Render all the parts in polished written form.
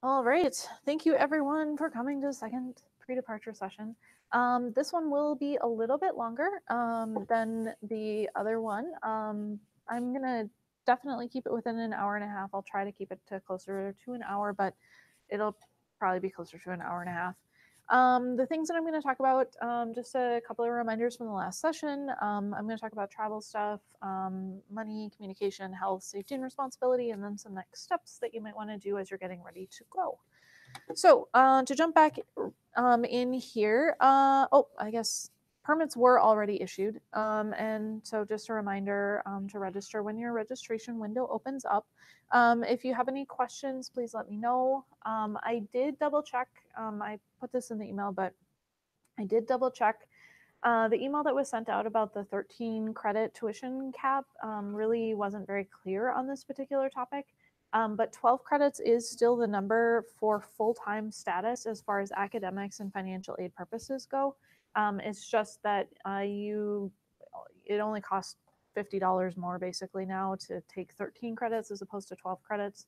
All right. Thank you everyone for coming to the second pre-departure session. This one will be a little bit longer than the other one. I'm gonna definitely keep it within an hour and a half. I'll try to keep it to closer to an hour, but it'll probably be closer to an hour and a half. The things that I'm going to talk about, just a couple of reminders from the last session. I'm going to talk about travel stuff, money, communication, health, safety, and responsibility, and then some next steps that you might want to do as you're getting ready to go. So to jump back in here, I guess permits were already issued. And so just a reminder to register when your registration window opens up. If you have any questions, please let me know. I did double check. I put this in the email, but I did double check. The email that was sent out about the 13 credit tuition cap really wasn't very clear on this particular topic. But 12 credits is still the number for full-time status as far as academics and financial aid purposes go. It's just that it only costs $50 more basically now to take 13 credits as opposed to 12 credits.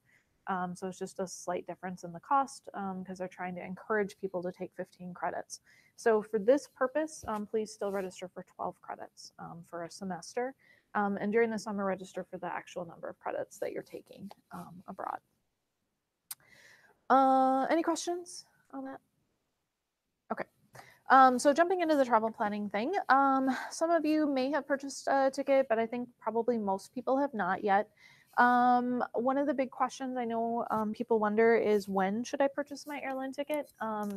So it's just a slight difference in the cost because they're trying to encourage people to take 15 credits. So for this purpose, please still register for 12 credits for a semester. And during the summer, register for the actual number of credits that you're taking abroad. Any questions on that? Okay. So jumping into the travel planning thing, some of you may have purchased a ticket, but I think probably most people have not yet. One of the big questions I know people wonder is when should I purchase my airline ticket?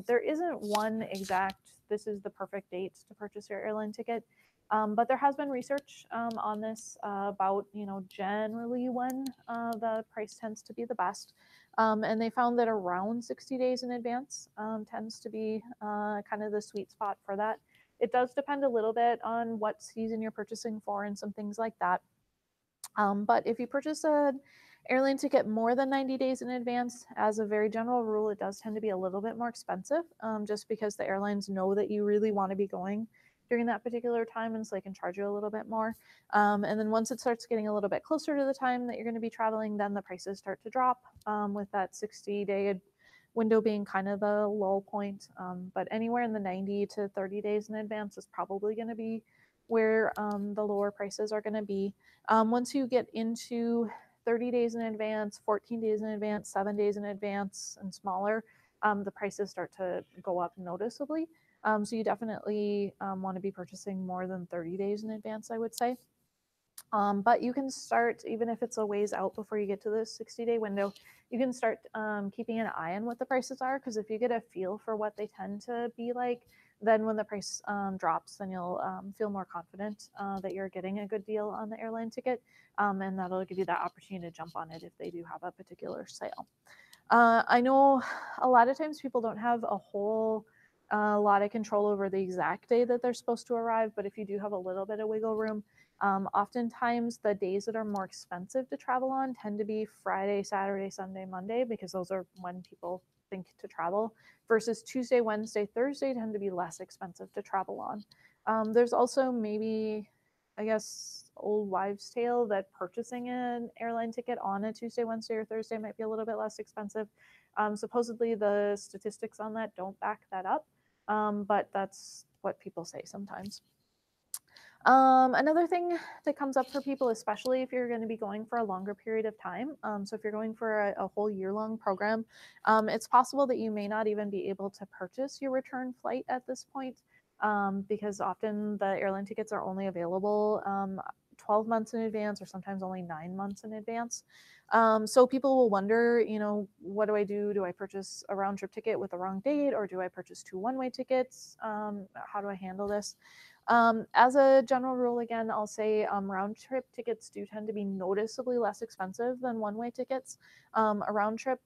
There isn't one exact, this is the perfect date to purchase your airline ticket. But there has been research on this about, generally when the price tends to be the best. And they found that around 60 days in advance tends to be kind of the sweet spot for that. It does depend a little bit on what season you're purchasing for and some things like that. But if you purchase an airline ticket more than 90 days in advance, as a very general rule, it does tend to be a little bit more expensive just because the airlines know that you really want to be going during that particular time, and so they can charge you a little bit more. And then once it starts getting a little bit closer to the time that you're going to be traveling, then the prices start to drop with that 60-day window being kind of the low point. But anywhere in the 90 to 30 days in advance is probably going to be where the lower prices are going to be. Once you get into 30 days in advance, 14 days in advance, 7 days in advance, and smaller, the prices start to go up noticeably. So you definitely want to be purchasing more than 30 days in advance, I would say. But you can start, even if it's a ways out before you get to the 60-day window, you can start keeping an eye on what the prices are, because if you get a feel for what they tend to be like, then when the price drops, then you'll feel more confident that you're getting a good deal on the airline ticket, and that'll give you that opportunity to jump on it if they do have a particular sale. I know a lot of times people don't have a whole lot of control over the exact day that they're supposed to arrive, but if you do have a little bit of wiggle room, oftentimes the days that are more expensive to travel on tend to be Friday, Saturday, Sunday, Monday, because those are when people think to travel, versus Tuesday, Wednesday, Thursday tend to be less expensive to travel on. There's also maybe, I guess, old wives' tale that purchasing an airline ticket on a Tuesday, Wednesday, or Thursday might be a little bit less expensive. Supposedly, the statistics on that don't back that up, but that's what people say sometimes. Another thing that comes up for people, especially if you're going to be going for a longer period of time, so if you're going for a whole year-long program, it's possible that you may not even be able to purchase your return flight at this point, because often the airline tickets are only available 12 months in advance, or sometimes only 9 months in advance. So people will wonder, what do I do? Do I purchase a round trip ticket with the wrong date, or do I purchase 2 one-way tickets? How do I handle this? As a general rule, again, I'll say round trip tickets do tend to be noticeably less expensive than one-way tickets. A round trip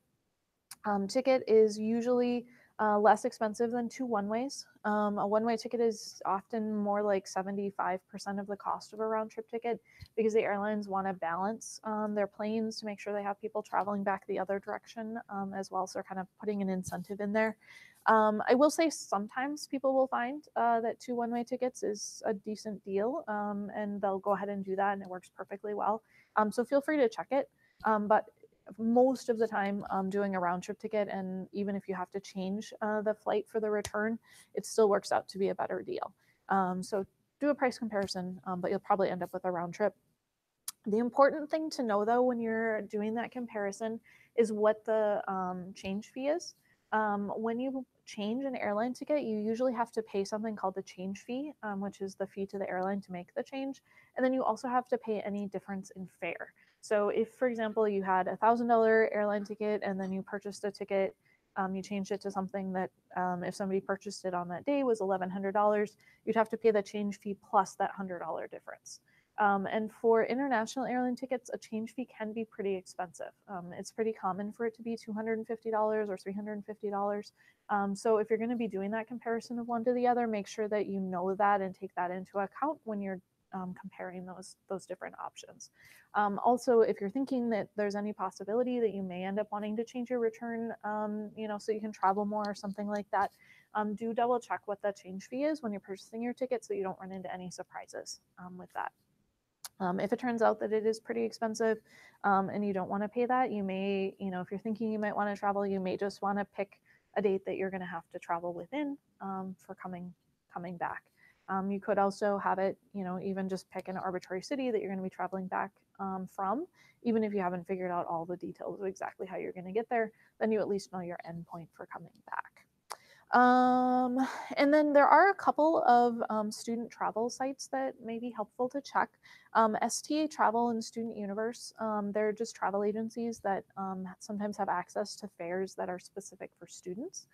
ticket is usually less expensive than 2 one-ways. A one-way ticket is often more like 75% of the cost of a round trip ticket, because the airlines want to balance their planes to make sure they have people traveling back the other direction as well. So they're kind of putting an incentive in there. I will say sometimes people will find that 2 one-way tickets is a decent deal, and they'll go ahead and do that, and it works perfectly well. So feel free to check it. But most of the time doing a round trip ticket, and even if you have to change the flight for the return, it still works out to be a better deal. So do a price comparison, but you'll probably end up with a round trip. The important thing to know though when you're doing that comparison is what the change fee is. When you change an airline ticket, you usually have to pay something called the change fee, which is the fee to the airline to make the change. And then you also have to pay any difference in fare. So if, for example, you had $1,000 airline ticket and then you purchased a ticket, you changed it to something that if somebody purchased it on that day was $1,100, you'd have to pay the change fee plus that $100 difference. And for international airline tickets, a change fee can be pretty expensive. It's pretty common for it to be $250 or $350. So if you're going to be doing that comparison of one to the other, make sure that you know that and take that into account when you're comparing those different options. Also, if you're thinking that there's any possibility that you may end up wanting to change your return, so you can travel more or something like that, do double check what the change fee is when you're purchasing your ticket so you don't run into any surprises with that. If it turns out that it is pretty expensive and you don't want to pay that, you may, if you're thinking you might want to travel, you may just want to pick a date that you're going to have to travel within for coming back. You could also have it, even just pick an arbitrary city that you're going to be traveling back from, even if you haven't figured out all the details of exactly how you're going to get there, then you at least know your endpoint for coming back. And then there are a couple of student travel sites that may be helpful to check. STA Travel and Student Universe, they're just travel agencies that sometimes have access to fares that are specific for students.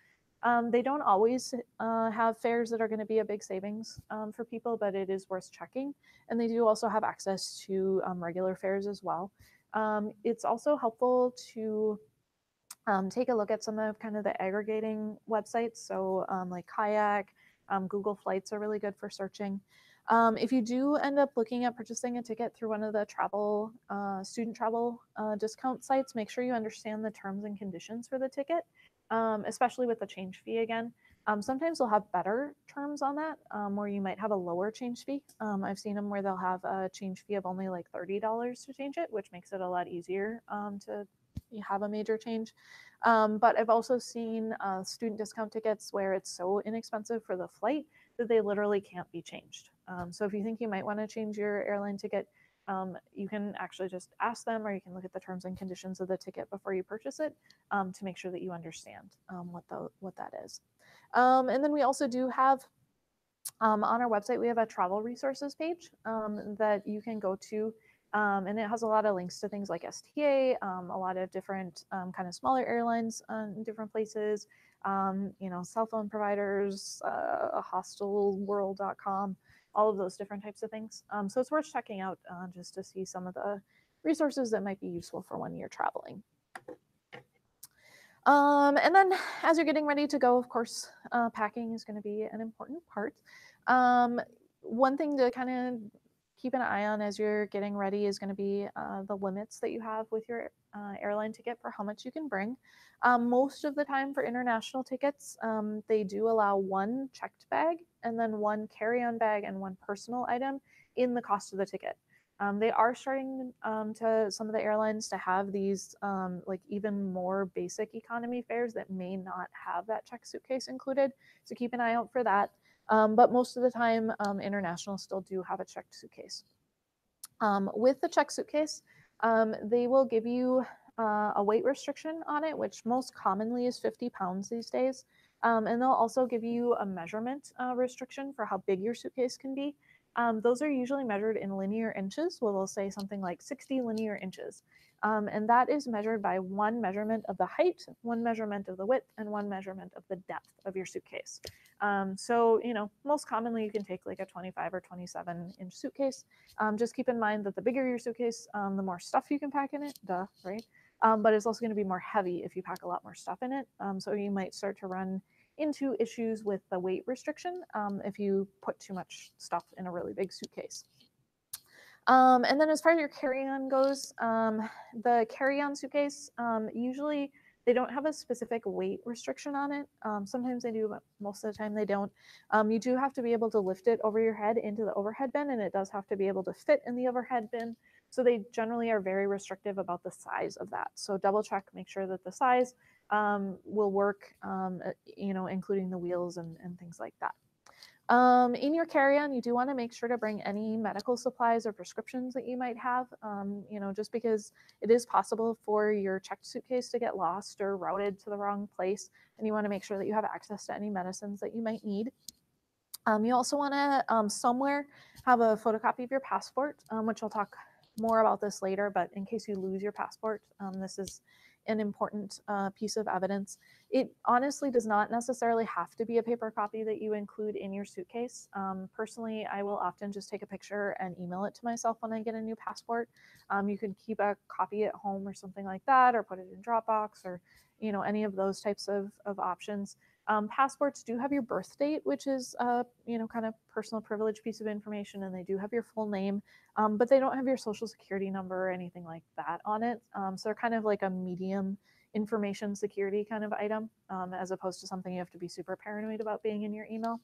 They don't always have fares that are going to be a big savings for people, but it is worth checking. And they do also have access to regular fares as well. It's also helpful to take a look at some of kind of the aggregating websites. So like Kayak, Google Flights are really good for searching. If you do end up looking at purchasing a ticket through one of the student travel discount sites, make sure you understand the terms and conditions for the ticket, especially with the change fee again. Sometimes they'll have better terms on that, where you might have a lower change fee. I've seen them where they'll have a change fee of only like $30 to change it, which makes it a lot easier to have a major change. But I've also seen student discount tickets where it's so inexpensive for the flight that they literally can't be changed. So if you think you might want to change your airline ticket, you can actually just ask them, or you can look at the terms and conditions of the ticket before you purchase it to make sure that you understand what that is. And then we also do have on our website, we have a travel resources page that you can go to, and it has a lot of links to things like STA, a lot of different kind of smaller airlines in different places, cell phone providers, hostelworld.com, all of those different types of things. So it's worth checking out just to see some of the resources that might be useful for when you're traveling. And then as you're getting ready to go, of course, packing is going to be an important part. One thing to kind of keep an eye on as you're getting ready is going to be the limits that you have with your airline ticket for how much you can bring. Most of the time for international tickets, they do allow one checked bag and then one carry-on bag and one personal item in the cost of the ticket. They are starting to some of the airlines to have these like even more basic economy fares that may not have that checked suitcase included. So keep an eye out for that. But most of the time, international still do have a checked suitcase. With the checked suitcase, they will give you a weight restriction on it, which most commonly is 50 pounds these days. And they'll also give you a measurement restriction for how big your suitcase can be. Those are usually measured in linear inches, where they'll say something like 60 linear inches. And that is measured by one measurement of the height, one measurement of the width, and one measurement of the depth of your suitcase. So, most commonly you can take like a 25 or 27 inch suitcase. Just keep in mind that the bigger your suitcase, the more stuff you can pack in it, right? But it's also going to be more heavy if you pack a lot more stuff in it. So you might start to run into issues with the weight restriction if you put too much stuff in a really big suitcase. And then as far as your carry-on goes, the carry-on suitcase, usually they don't have a specific weight restriction on it. Sometimes they do, but most of the time they don't. You do have to be able to lift it over your head into the overhead bin, and it does have to be able to fit in the overhead bin. So they generally are very restrictive about the size of that. So double check, make sure that the size will work, including the wheels and things like that. In your carry-on, you do want to make sure to bring any medical supplies or prescriptions that you might have, just because it is possible for your checked suitcase to get lost or routed to the wrong place, and you want to make sure that you have access to any medicines that you might need. You also want to somewhere have a photocopy of your passport, which I'll talk more about this later, but in case you lose your passport, this is an important piece of evidence. It honestly does not necessarily have to be a paper copy that you include in your suitcase. Personally, I will often just take a picture and email it to myself when I get a new passport. You can keep a copy at home or something like that, or put it in Dropbox, or any of those types of options. Passports do have your birth date, which is kind of personal privilege piece of information, and they do have your full name, but they don't have your social security number or anything like that on it. So they're kind of like a medium information security kind of item, as opposed to something you have to be super paranoid about being in your email.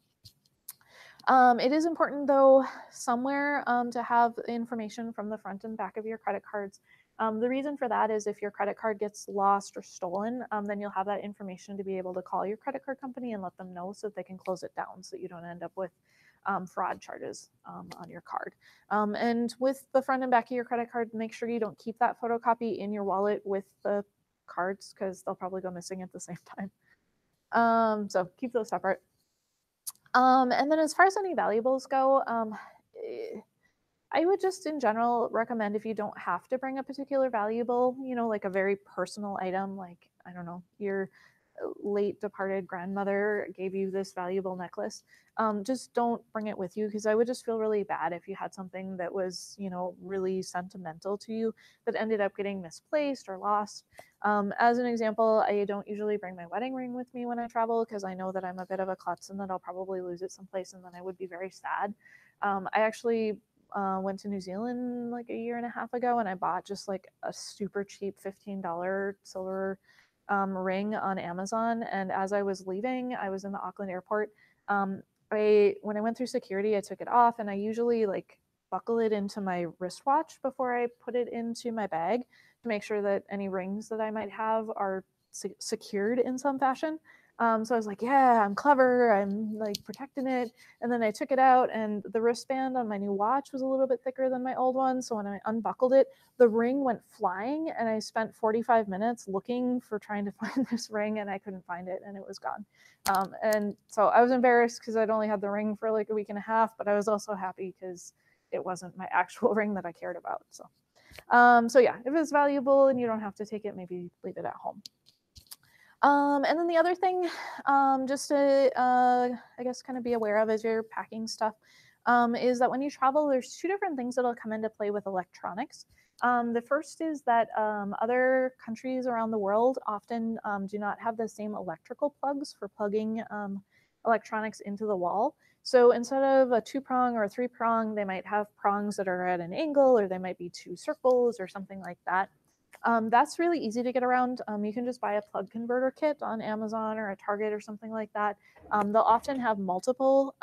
It is important, though, somewhere to have information from the front and back of your credit cards. The reason for that is if your credit card gets lost or stolen, then you'll have that information to be able to call your credit card company and let them know so that they can close it down so that you don't end up with fraud charges on your card. And with the front and back of your credit card, make sure you don't keep that photocopy in your wallet with the cards because they'll probably go missing at the same time. So keep those separate. And then as far as any valuables go, I would just in general recommend if you don't have to bring a particular valuable, like a very personal item, like, I don't know, your late departed grandmother gave you this valuable necklace, just don't bring it with you, because I would just feel really bad if you had something that was, really sentimental to you that ended up getting misplaced or lost. As an example, I don't usually bring my wedding ring with me when I travel because I know that I'm a bit of a klutz and that I'll probably lose it someplace, and then I would be very sad. I actually went to New Zealand like a year and a half ago, and I bought just like a super cheap $15 silver ring on Amazon. And as I was leaving, I was in the Auckland airport. When I went through security, I took it off, and I usually like buckle it into my wristwatch before I put it into my bag to make sure that any rings that I might have are secured in some fashion. So I was like, yeah, I'm clever. I'm like protecting it. And then I took it out, and the wristband on my new watch was a little bit thicker than my old one. So when I unbuckled it, the ring went flying, and I spent 45 minutes looking for trying to find this ring, and I couldn't find it, and it was gone. And so I was embarrassed because I'd only had the ring for like a week and a half, but I was also happy because it wasn't my actual ring that I cared about. So yeah, if it's valuable and you don't have to take it, maybe leave it at home. And then the other thing, just to, I guess, kind of be aware of as you're packing stuff, is that when you travel, there's two different things that'll come into play with electronics. The first is that other countries around the world often do not have the same electrical plugs for plugging electronics into the wall. So instead of a 2-prong or a 3-prong, they might have prongs that are at an angle, or they might be 2 circles or something like that. That's really easy to get around. You can just buy a plug converter kit on Amazon or a Target or something like that. They'll often have multiple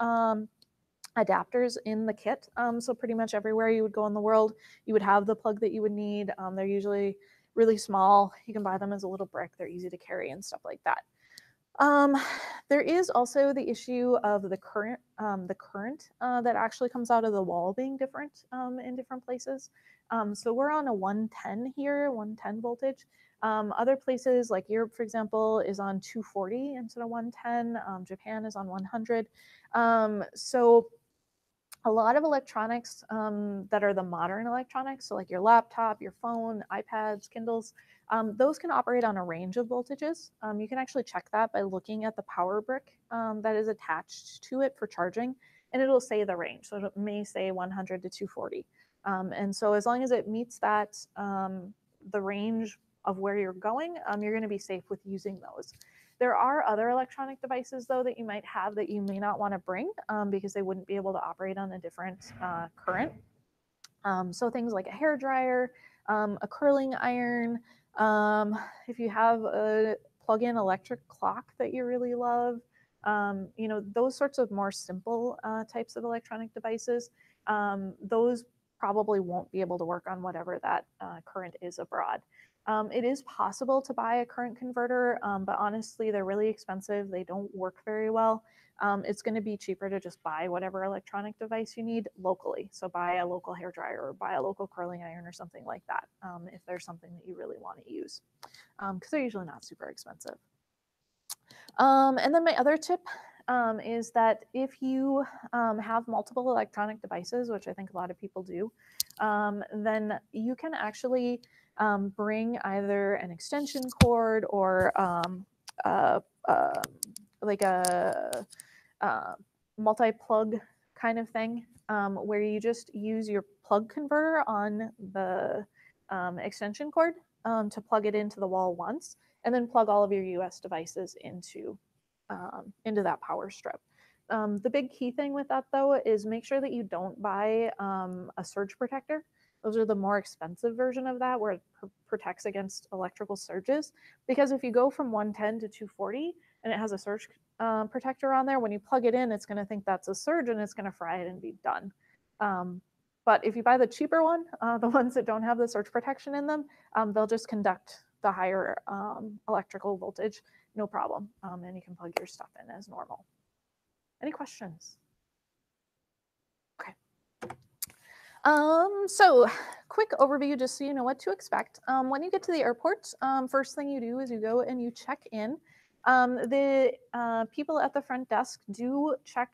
adapters in the kit. So pretty much everywhere you would go in the world, you would have the plug that you would need. They're usually really small. You can buy them as a little brick. They're easy to carry and stuff like that. There is also the issue of the current that actually comes out of the wall being different in different places. So we're on a 110 here, 110 voltage. Other places like Europe, for example, is on 240 instead of 110. Japan is on 100. So a lot of electronics that are the modern electronics, so like your laptop, your phone, iPads, Kindles, those can operate on a range of voltages. You can actually check that by looking at the power brick that is attached to it for charging, and it'll say the range. So it may say 100 to 240. And so as long as it meets that, the range of where you're going, you're going to be safe with using those. There are other electronic devices, though, that you might have that you may not want to bring because they wouldn't be able to operate on a different current. So things like a hair dryer, a curling iron, if you have a plug-in electric clock that you really love, those sorts of more simple types of electronic devices, those probably won't be able to work on whatever that current is abroad. It is possible to buy a current converter, but honestly, they're really expensive. They don't work very well. It's going to be cheaper to just buy whatever electronic device you need locally. So buy a local hair dryer or buy a local curling iron or something like that if there's something that you really want to use, because they're usually not super expensive. And then my other tip is that if you have multiple electronic devices, which I think a lot of people do, then you can actually bring either an extension cord or like a multi-plug kind of thing, where you just use your plug converter on the extension cord to plug it into the wall once, and then plug all of your US devices into that power strip. The big key thing with that though is make sure that you don't buy a surge protector. Those are the more expensive version of that, where it protects against electrical surges. Because if you go from 110 to 240 and it has a surge protector on there, when you plug it in, it's going to think that's a surge and it's going to fry it and be done. But if you buy the cheaper one, the ones that don't have the surge protection in them, they'll just conduct the higher electrical voltage, no problem. And you can plug your stuff in as normal. Any questions? Okay. So quick overview, just so you know what to expect. When you get to the airport, first thing you do is you go and you check in. The people at the front desk do check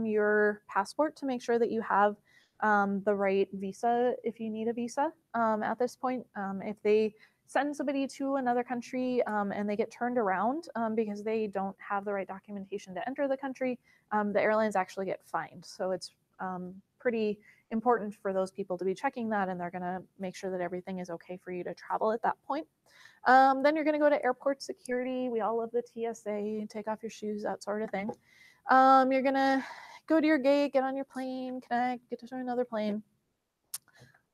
your passport to make sure that you have the right visa if you need a visa at this point. If they send somebody to another country and they get turned around because they don't have the right documentation to enter the country, the airlines actually get fined. So it's pretty important for those people to be checking that, and they're going to make sure that everything is okay for you to travel at that point. Then you're going to go to airport security. We all love the TSA, take off your shoes, that sort of thing. You're going to go to your gate, get on your plane, connect, get to another plane.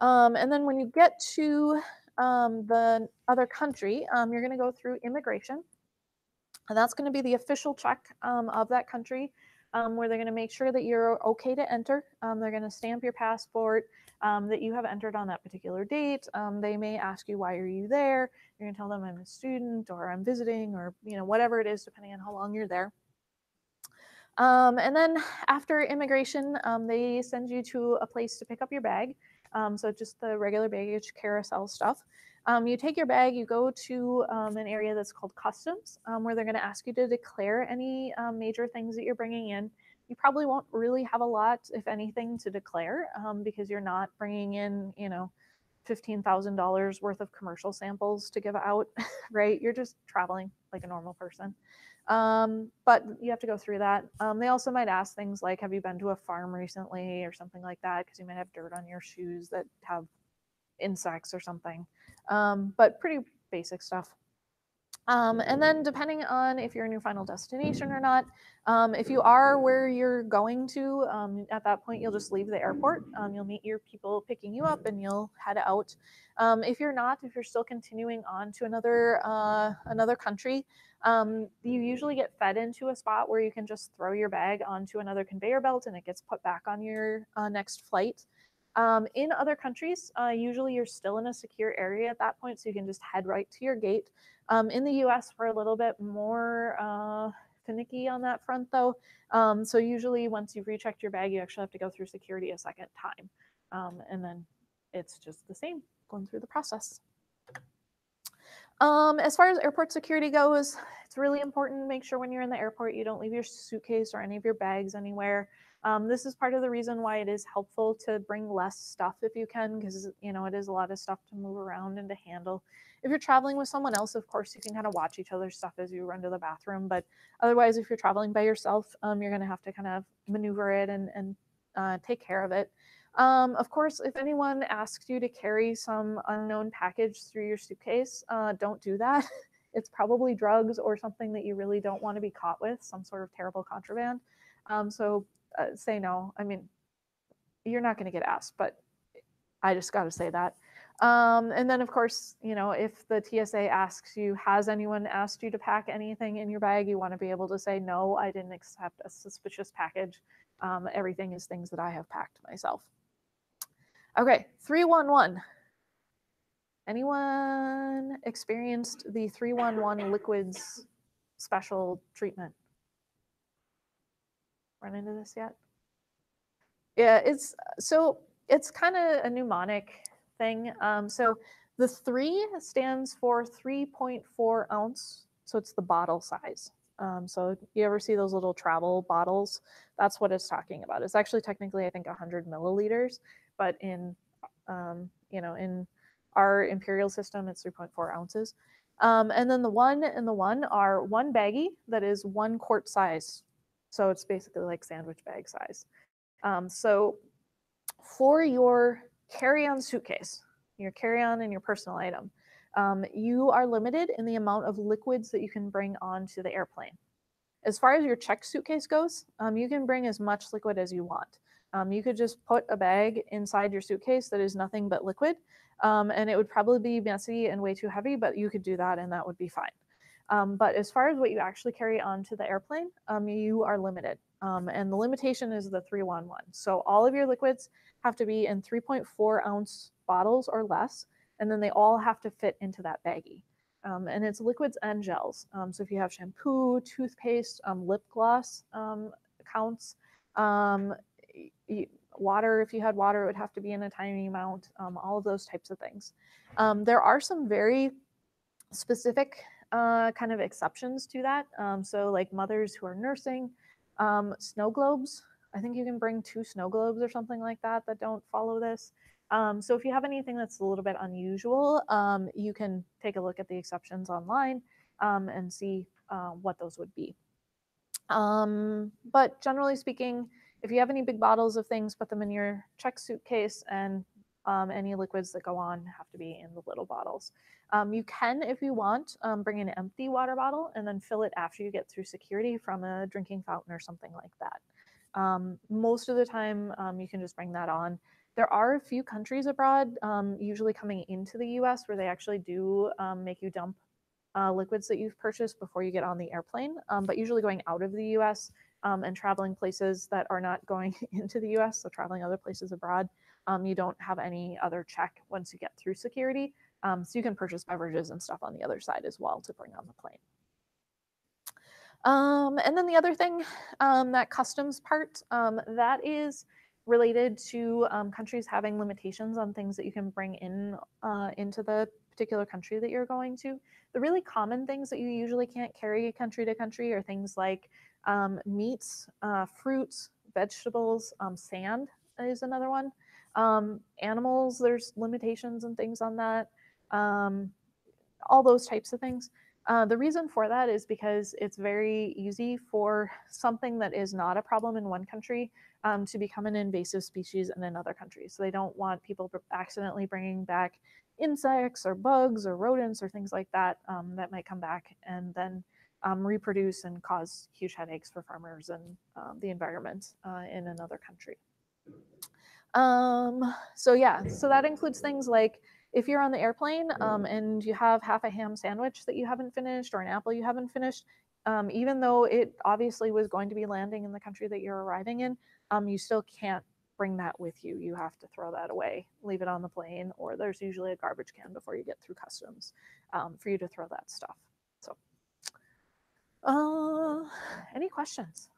And then when you get to the other country, you're going to go through immigration. And that's going to be the official check of that country, where they're going to make sure that you're okay to enter. They're going to stamp your passport that you have entered on that particular date. They may ask you, why are you there? You're going to tell them I'm a student or I'm visiting, or whatever it is, depending on how long you're there. And then after immigration, they send you to a place to pick up your bag. So just the regular baggage carousel stuff. You take your bag, you go to an area that's called customs, where they're going to ask you to declare any major things that you're bringing in. You probably won't really have a lot, if anything, to declare because you're not bringing in, $15,000 worth of commercial samples to give out, right? You're just traveling like a normal person. But you have to go through that. They also might ask things like, have you been to a farm recently or something like that? Because you might have dirt on your shoes that have insects or something. But pretty basic stuff. And then depending on if you're in your final destination or not, if you are where you're going to, at that point, you'll just leave the airport. You'll meet your people picking you up and you'll head out. If you're not, if you're still continuing on to another country, you usually get fed into a spot where you can just throw your bag onto another conveyor belt and it gets put back on your next flight. In other countries, usually you're still in a secure area at that point, so you can just head right to your gate. In the US, we're a little bit more finicky on that front, though. So usually once you've rechecked your bag, you actually have to go through security a second time. And then it's just the same, going through the process. As far as airport security goes, it's really important to make sure when you're in the airport, you don't leave your suitcase or any of your bags anywhere. This is part of the reason why it is helpful to bring less stuff if you can, because it is a lot of stuff to move around and to handle. If you're traveling with someone else, of course, you can kind of watch each other's stuff as you run to the bathroom. But otherwise, if you're traveling by yourself, you're going to have to kind of maneuver it and take care of it. Of course, if anyone asks you to carry some unknown package through your suitcase, don't do that. It's probably drugs or something that you really don't want to be caught with, some sort of terrible contraband. So say no. I mean, you're not going to get asked, but I just got to say that. And then, of course, if the TSA asks you, has anyone asked you to pack anything in your bag, you want to be able to say, no, I didn't accept a suspicious package. Everything is things that I have packed myself. Okay, 311. Anyone experienced the 311 liquids special treatment? Run into this yet? Yeah, it's kind of a mnemonic thing. So the 3 stands for 3.4 ounce, so it's the bottle size. So you ever see those little travel bottles? That's what it's talking about. It's actually technically, I think, 100 milliliters, but in in our imperial system, it's 3.4 ounces. And then the 1 and the 1 are one baggie that is 1 quart size. So it's basically like sandwich bag size. So for your carry-on suitcase, your carry-on and your personal item, you are limited in the amount of liquids that you can bring onto the airplane. As far as your checked suitcase goes, you can bring as much liquid as you want. You could just put a bag inside your suitcase that is nothing but liquid, and it would probably be messy and way too heavy, but you could do that and that would be fine. But as far as what you actually carry onto the airplane, you are limited. And the limitation is the 311. So all of your liquids have to be in 3.4 ounce bottles or less, and then they all have to fit into that baggie. And it's liquids and gels. So if you have shampoo, toothpaste, lip gloss counts, water, if you had water, it would have to be in a tiny amount, all of those types of things. There are some very specific kind of exceptions to that. So like mothers who are nursing, snow globes. I think you can bring 2 snow globes or something like that that don't follow this. So if you have anything that's a little bit unusual, you can take a look at the exceptions online and see what those would be. But generally speaking, if you have any big bottles of things, put them in your check suitcase, and any liquids that go on have to be in the little bottles. You can, if you want, bring an empty water bottle and then fill it after you get through security from a drinking fountain or something like that. Most of the time, you can just bring that on. There are a few countries abroad, usually coming into the US, where they actually do make you dump liquids that you've purchased before you get on the airplane. But usually going out of the US and traveling places that are not going into the US, so traveling other places abroad, you don't have any other check once you get through security. So you can purchase beverages and stuff on the other side as well to bring on the plane. And then the other thing, that customs part, that is related to countries having limitations on things that you can bring in into the particular country that you're going to. The really common things that you usually can't carry country to country are things like meats, fruits, vegetables, sand is another one. Animals, there's limitations and things on that. All those types of things. The reason for that is because it's very easy for something that is not a problem in one country to become an invasive species in another country. So they don't want people accidentally bringing back insects or bugs or rodents or things like that that might come back and then reproduce and cause huge headaches for farmers and the environment in another country. So yeah, so that includes things like if you're on the airplane and you have half a ham sandwich that you haven't finished or an apple you haven't finished, even though it obviously was going to be landing in the country that you're arriving in, you still can't bring that with you. You have to throw that away, leave it on the plane, or there's usually a garbage can before you get through customs for you to throw that stuff. So, any questions?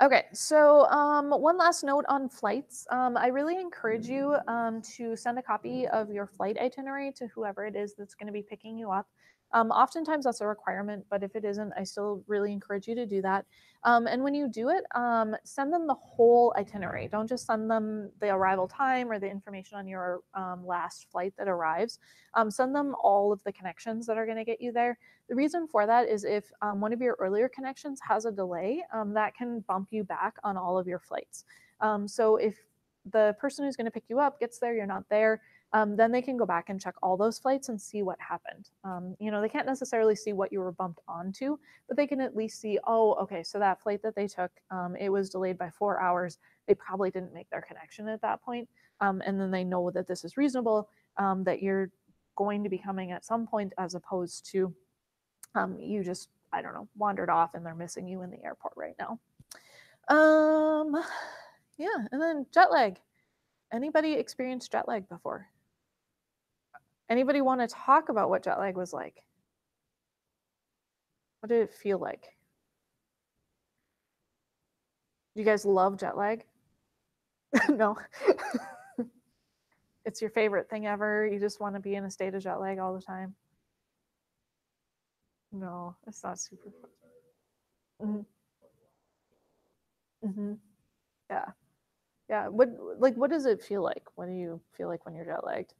Okay, so one last note on flights. I really encourage you to send a copy of your flight itinerary to whoever it is that's going to be picking you up. Oftentimes that's a requirement, but if it isn't, I still really encourage you to do that. And when you do it, send them the whole itinerary. Don't just send them the arrival time or the information on your last flight that arrives. Send them all of the connections that are going to get you there. The reason for that is if one of your earlier connections has a delay, that can bump you back on all of your flights. So if the person who's going to pick you up gets there, you're not there, then they can go back and check all those flights and see what happened. They can't necessarily see what you were bumped onto, but they can at least see, oh, okay, so that flight that they took, it was delayed by 4 hours. They probably didn't make their connection at that point. And then they know that this is reasonable, that you're going to be coming at some point as opposed to you just, I don't know, wandered off and they're missing you in the airport right now. Um, yeah, and then jet lag. Anybody experienced jet lag before? Anybody want to talk about what jet lag was like? What did it feel like? Do you guys love jet lag? No. It's your favorite thing ever. You just want to be in a state of jet lag all the time. No, it's not super fun. Mm-hmm. Mm-hmm. Yeah. Yeah. What does it feel like? What do you feel like when you're jet lagged?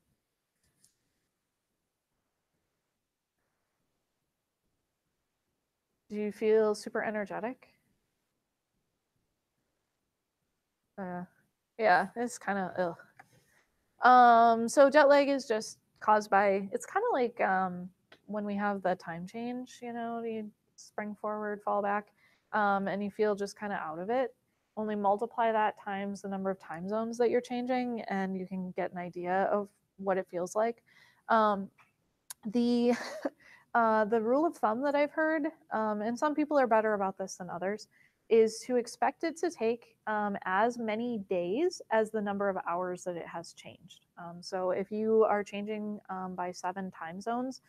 Do you feel super energetic? Uh, yeah, it's kind of so jet lag is just caused by it's kind of like when we have the time change, you spring forward, fall back, and you feel just kind of out of it. Only multiply that times the number of time zones that you're changing, and you can get an idea of what it feels like. Um, the the rule of thumb that I've heard, and some people are better about this than others, is to expect it to take as many days as the number of hours that it has changed. So if you are changing by 7 time zones,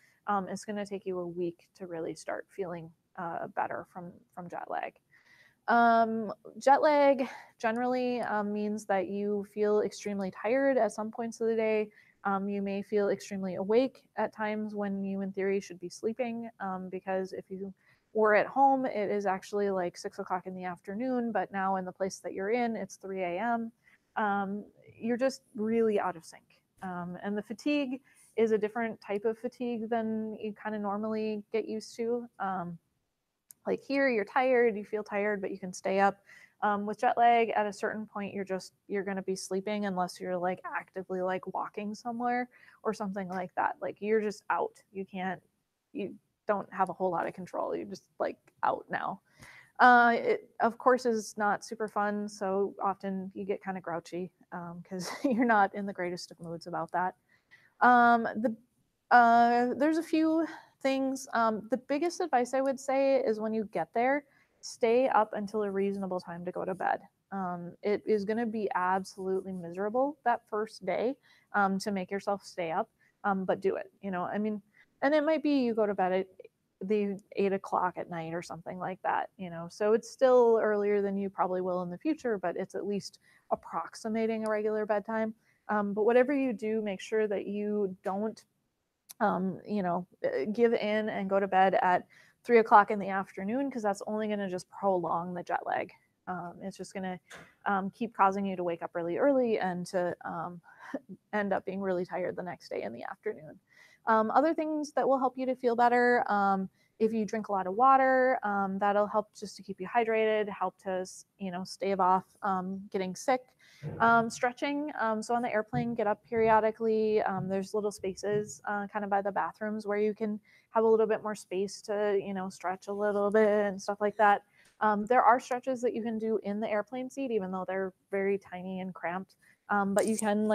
it's going to take you a week to really start feeling better from jet lag. Jet lag generally means that you feel extremely tired at some points of the day. You may feel extremely awake at times when you, in theory, should be sleeping. Because if you were at home, it is actually like 6 o'clock in the afternoon, but now in the place that you're in, it's 3 a.m. You're just really out of sync. And the fatigue is a different type of fatigue than you kind of normally get used to. Like here, you're tired, you feel tired, but you can stay up. With jet lag, at a certain point, you're going to be sleeping unless you're like actively like walking somewhere or something like that. Like you're just out. You don't have a whole lot of control. You're just like out now. It of course is not super fun, so often you get kind of grouchy because you're not in the greatest of moods about that. There's a few things. The biggest advice I would say is when you get there, stay up until a reasonable time to go to bed. It is going to be absolutely miserable that first day to make yourself stay up, but do it. I mean, and it might be you go to bed at the 8 o'clock at night or something like that. So it's still earlier than you probably will in the future, but it's at least approximating a regular bedtime. But whatever you do, make sure that you don't, give in and go to bed at 3 o'clock in the afternoon because that's only going to just prolong the jet lag. It's just going to keep causing you to wake up really early and to end up being really tired the next day in the afternoon. Other things that will help you to feel better, if you drink a lot of water, that'll help just to keep you hydrated, help to stave off getting sick. Stretching, so on the airplane, get up periodically. There's little spaces kind of by the bathrooms where you can have a little bit more space to stretch a little bit and stuff like that. There are stretches that you can do in the airplane seat, even though they're very tiny and cramped. But you can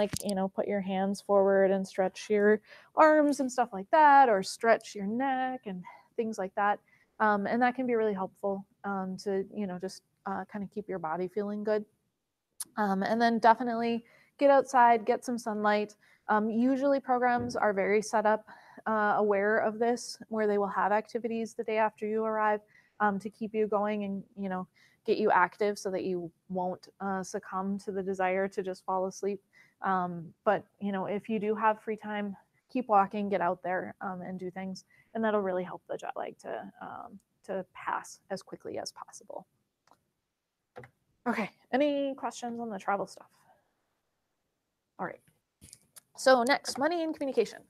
put your hands forward and stretch your arms and stuff like that, or stretch your neck and things like that. And that can be really helpful to just kind of keep your body feeling good. And then definitely get outside, get some sunlight. Usually programs are very set up aware of this, where they will have activities the day after you arrive to keep you going and get you active so that you won't succumb to the desire to just fall asleep. But if you do have free time, keep walking, get out there and do things, and that'll really help the jet lag to pass as quickly as possible. Okay, any questions on the travel stuff? All right. So next, money and communication.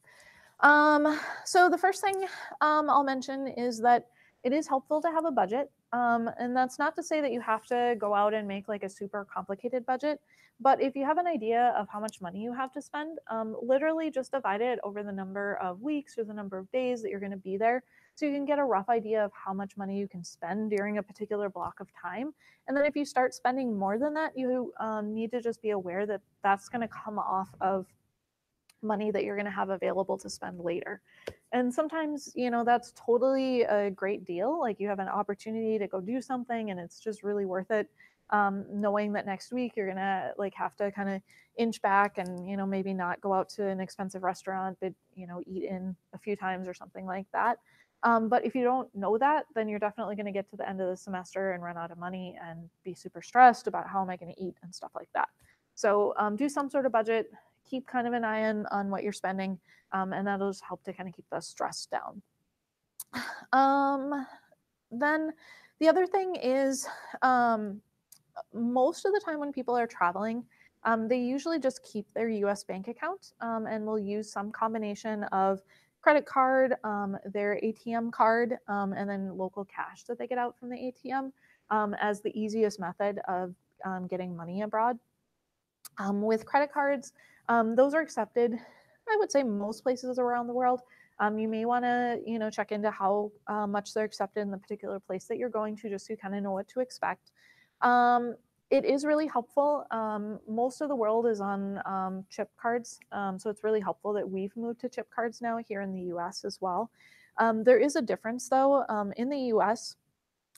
So the first thing I'll mention is that it is helpful to have a budget. And that's not to say that you have to go out and make like a super complicated budget. But if you have an idea of how much money you have to spend, literally just divide it over the number of weeks or the number of days that you're going to be there. So you can get a rough idea of how much money you can spend during a particular block of time. And then if you start spending more than that, you need to just be aware that that's going to come off of money that you're going to have available to spend later. And sometimes, that's totally a great deal. Like you have an opportunity to go do something and it's just really worth it. knowing that next week you're gonna like have to kind of inch back and maybe not go out to an expensive restaurant, but eat in a few times or something like that. But if you don't know that, then you're definitely going to get to the end of the semester and run out of money and be super stressed about how am I going to eat and stuff like that. So do some sort of budget, keep kind of an eye on what you're spending, and that'll just help to kind of keep the stress down. Then the other thing is most of the time when people are traveling, they usually just keep their US bank account and will use some combination of credit card, their ATM card, and then local cash that they get out from the ATM as the easiest method of getting money abroad. With credit cards, those are accepted, I would say, most places around the world. You may want to, check into how much they're accepted in the particular place that you're going to, just so you kind of know what to expect. It is really helpful. Most of the world is on chip cards, so it's really helpful that we've moved to chip cards now here in the US as well. There is a difference though. In the US,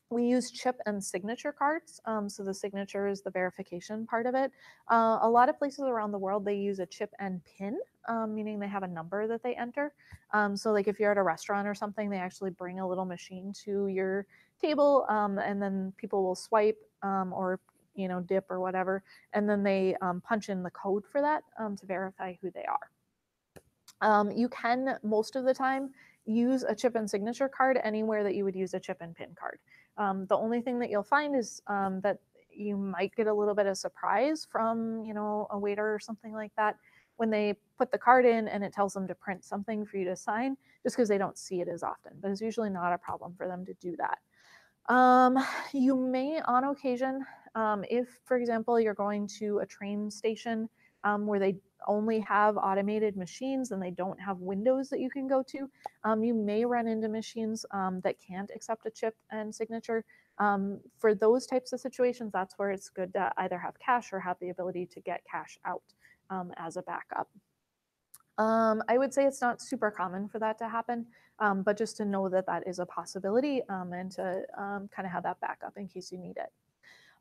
we use chip and signature cards. So the signature is the verification part of it. A lot of places around the world, they use a chip and pin, meaning they have a number that they enter. So like if you're at a restaurant or something, they actually bring a little machine to your table, and then people will swipe or dip or whatever, and then they punch in the code for that to verify who they are. You can, most of the time, use a chip and signature card anywhere that you would use a chip and pin card. The only thing that you'll find is that you might get a little bit of surprise from a waiter or something like that when they put the card in and it tells them to print something for you to sign, just because they don't see it as often. But it's usually not a problem for them to do that. You may, on occasion, if, for example, you're going to a train station where they only have automated machines and they don't have windows that you can go to, you may run into machines that can't accept a chip and signature. For those types of situations, that's where it's good to either have cash or have the ability to get cash out as a backup. I would say it's not super common for that to happen, but just to know that that is a possibility and to kind of have that backup in case you need it.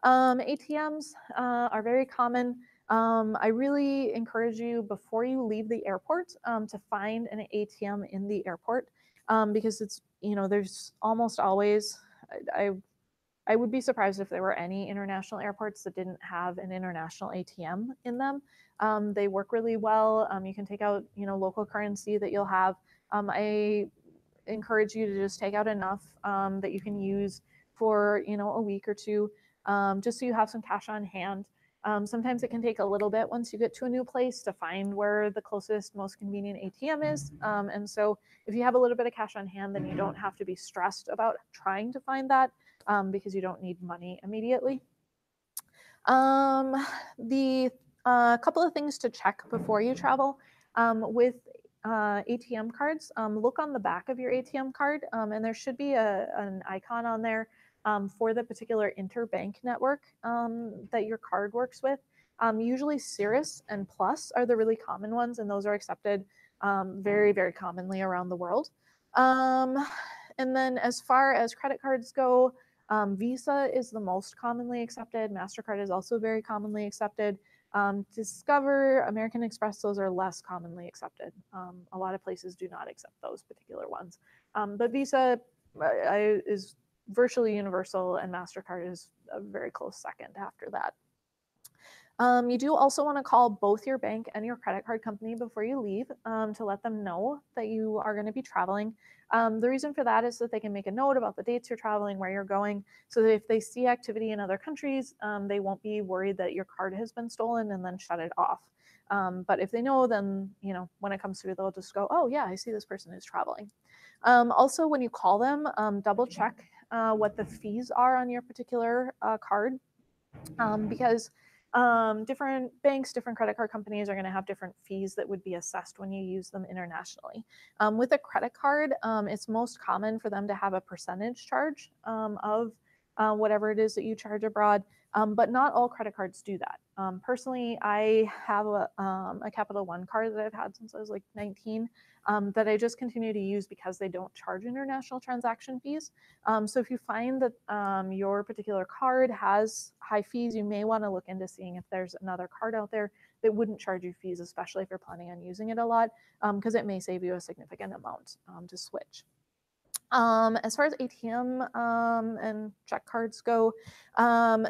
ATMs are very common. I really encourage you before you leave the airport to find an ATM in the airport because it's, there's almost always, I would be surprised if there were any international airports that didn't have an international ATM in them. They work really well. You can take out, local currency that you'll have. I encourage you to just take out enough that you can use for, a week or two, just so you have some cash on hand. Sometimes it can take a little bit once you get to a new place to find where the closest, most convenient ATM is. And so if you have a little bit of cash on hand, then you don't have to be stressed about trying to find that because you don't need money immediately. The couple of things to check before you travel with ATM cards, look on the back of your ATM card, and there should be an icon on there for the particular interbank network that your card works with. Usually Cirrus and Plus are the really common ones, and those are accepted very, very commonly around the world. And then as far as credit cards go, Visa is the most commonly accepted. MasterCard is also very commonly accepted. Discover, American Express, those are less commonly accepted. A lot of places do not accept those particular ones. But Visa is virtually universal, and MasterCard is a very close second after that. You do also want to call both your bank and your credit card company before you leave to let them know that you are going to be traveling. The reason for that is that they can make a note about the dates you're traveling, where you're going, so that if they see activity in other countries, they won't be worried that your card has been stolen and then shut it off. But if they know, then when it comes through, they'll just go, oh yeah, I see this person is traveling. Also, when you call them, double check what the fees are on your particular card because different banks, different credit card companies are going to have different fees that would be assessed when you use them internationally. With a credit card, it's most common for them to have a percentage charge of whatever it is that you charge abroad. but not all credit cards do that. Personally, I have a Capital One card that I've had since I was like 19 that I just continue to use because they don't charge international transaction fees. So if you find that your particular card has high fees, you may want to look into seeing if there's another card out there that wouldn't charge you fees, especially if you're planning on using it a lot, because it may save you a significant amount to switch. As far as ATM and check cards go,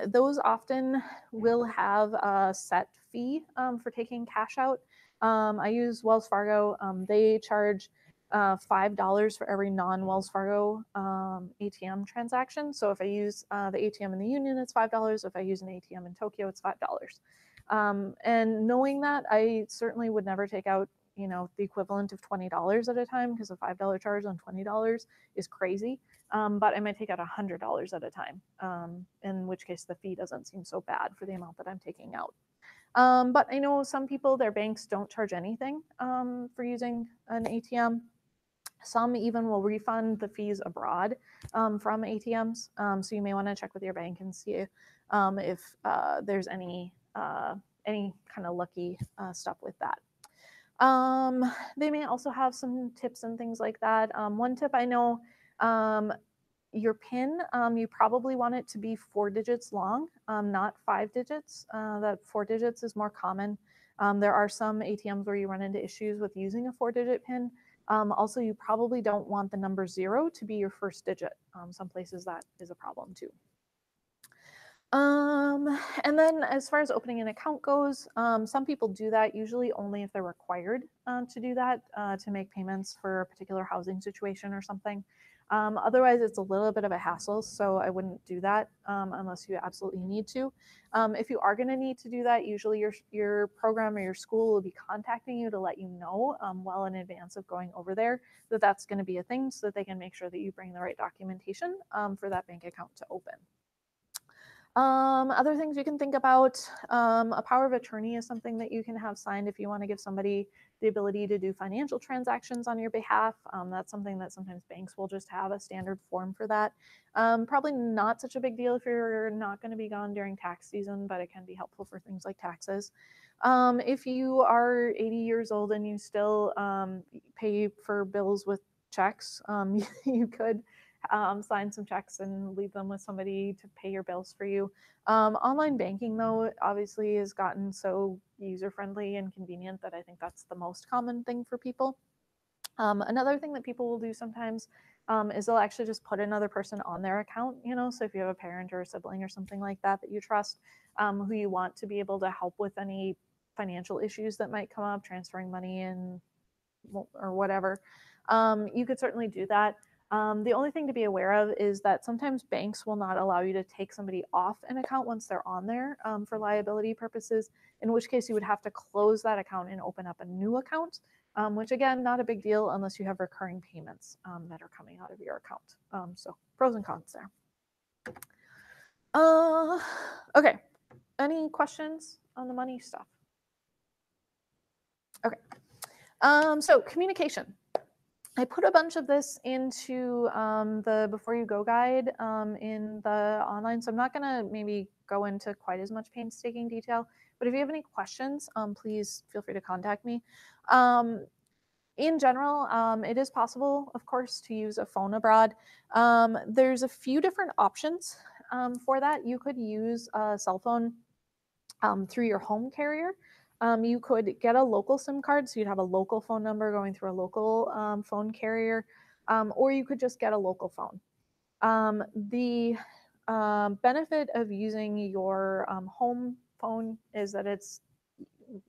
those often will have a set fee for taking cash out. I use Wells Fargo. They charge $5 for every non-Wells Fargo ATM transaction. So if I use the ATM in the Union, it's $5. If I use an ATM in Tokyo, it's $5. And knowing that, I certainly would never take out the equivalent of $20 at a time, because a $5 charge on $20 is crazy. But I might take out $100 at a time, in which case the fee doesn't seem so bad for the amount that I'm taking out. But I know some people, their banks don't charge anything for using an ATM. Some even will refund the fees abroad from ATMs. So you may want to check with your bank and see if there's any kind of lucky stuff with that. They may also have some tips and things like that. One tip I know, your PIN, you probably want it to be 4 digits long, not 5 digits. That 4 digits is more common. There are some ATMs where you run into issues with using a 4-digit PIN. Also, you probably don't want the number 0 to be your first digit. Some places that is a problem too. And then as far as opening an account goes, some people do that usually only if they're required to do that, to make payments for a particular housing situation or something. Otherwise, it's a little bit of a hassle, so I wouldn't do that unless you absolutely need to. If you are going to need to do that, usually your program or your school will be contacting you to let you know well in advance of going over there that that's going to be a thing, so that they can make sure that you bring the right documentation for that bank account to open. Other things you can think about, a power of attorney is something that you can have signed if you want to give somebody the ability to do financial transactions on your behalf. That's something that sometimes banks will just have a standard form for that. Probably not such a big deal if you're not going to be gone during tax season, but it can be helpful for things like taxes. If you are 80 years old and you still pay for bills with checks, you could sign some checks and leave them with somebody to pay your bills for you. Online banking, though, obviously has gotten so user-friendly and convenient that I think that's the most common thing for people. Another thing that people will do sometimes is they'll actually just put another person on their account, so if you have a parent or a sibling or something like that that you trust, who you want to be able to help with any financial issues that might come up, transferring money and or whatever, you could certainly do that. The only thing to be aware of is that sometimes banks will not allow you to take somebody off an account once they're on there for liability purposes, in which case you would have to close that account and open up a new account, which again, not a big deal unless you have recurring payments that are coming out of your account. So pros and cons there. Okay, any questions on the money stuff? Okay, so communication. I put a bunch of this into the Before You Go guide in the online, so I'm not going to maybe go into quite as much painstaking detail, but if you have any questions, please feel free to contact me. In general, it is possible, of course, to use a phone abroad. There's a few different options for that. You could use a cell phone through your home carrier. You could get a local SIM card, so you'd have a local phone number going through a local phone carrier, or you could just get a local phone. The benefit of using your home phone is that it's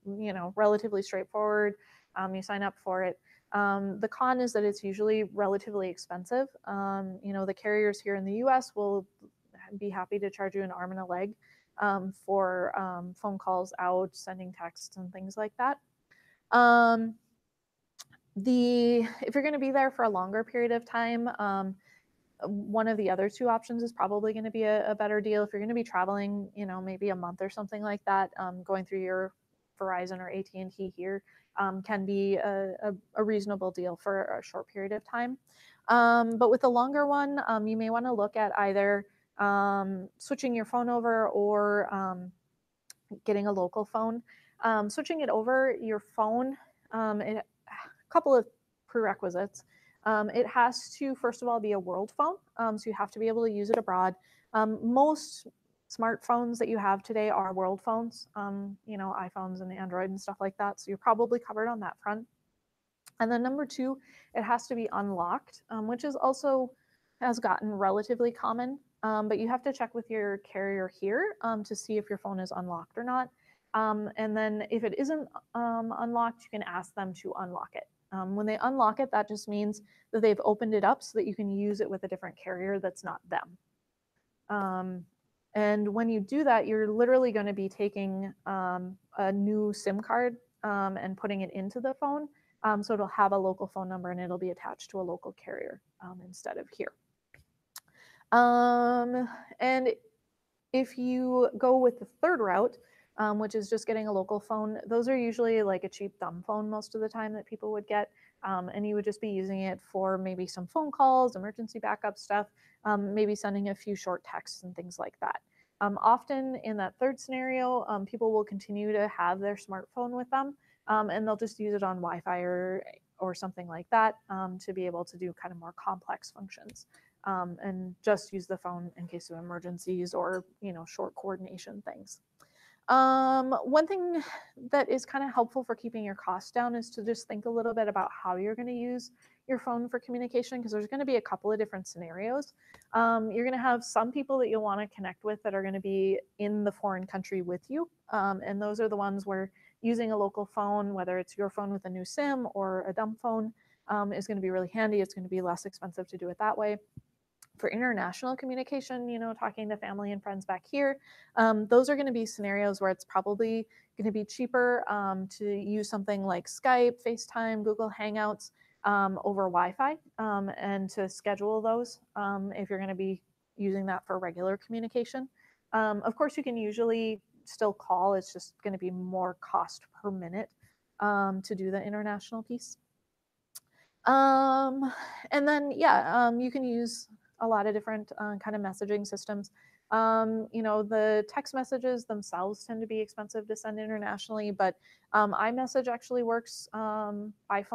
relatively straightforward. You sign up for it. The con is that it's usually relatively expensive. The carriers here in the US will be happy to charge you an arm and a leg for phone calls out, sending texts, and things like that. If you're going to be there for a longer period of time, one of the other two options is probably going to be a better deal. If you're going to be traveling, maybe a month or something like that, going through your Verizon or AT&T here can be a reasonable deal for a short period of time. But with the longer one, you may want to look at either switching your phone over or getting a local phone. Switching it over, your phone, a couple of prerequisites. It has to, first of all, be a world phone, so you have to be able to use it abroad. Most smartphones that you have today are world phones, iPhones and Android and stuff like that, so you're probably covered on that front. And then number two, it has to be unlocked, which is also has gotten relatively common, but you have to check with your carrier here to see if your phone is unlocked or not. And then if it isn't unlocked, you can ask them to unlock it. When they unlock it, that just means that they've opened it up so that you can use it with a different carrier that's not them. And when you do that, you're literally going to be taking a new SIM card and putting it into the phone. So it'll have a local phone number and it'll be attached to a local carrier instead of here. And if you go with the third route, which is just getting a local phone, those are usually like a cheap dumb phone most of the time that people would get. And you would just be using it for maybe some phone calls, emergency backup stuff, maybe sending a few short texts and things like that. Often in that third scenario, people will continue to have their smartphone with them, and they'll just use it on Wi-Fi or something like that to be able to do kind of more complex functions. And just use the phone in case of emergencies or short coordination things. One thing that is kind of helpful for keeping your costs down is to just think a little bit about how you're going to use your phone for communication, because there's going to be a couple of different scenarios. You're going to have some people that you'll want to connect with that are going to be in the foreign country with you, and those are the ones where using a local phone, whether it's your phone with a new SIM or a dumb phone, is going to be really handy. It's going to be less expensive to do it that way. For international communication, talking to family and friends back here, those are going to be scenarios where it's probably going to be cheaper to use something like Skype, FaceTime, Google Hangouts over Wi-Fi, and to schedule those if you're going to be using that for regular communication. Of course, you can usually still call. It's just going to be more cost per minute to do the international piece. And then, you can use a lot of different kind of messaging systems. The text messages themselves tend to be expensive to send internationally, but iMessage actually works iPhone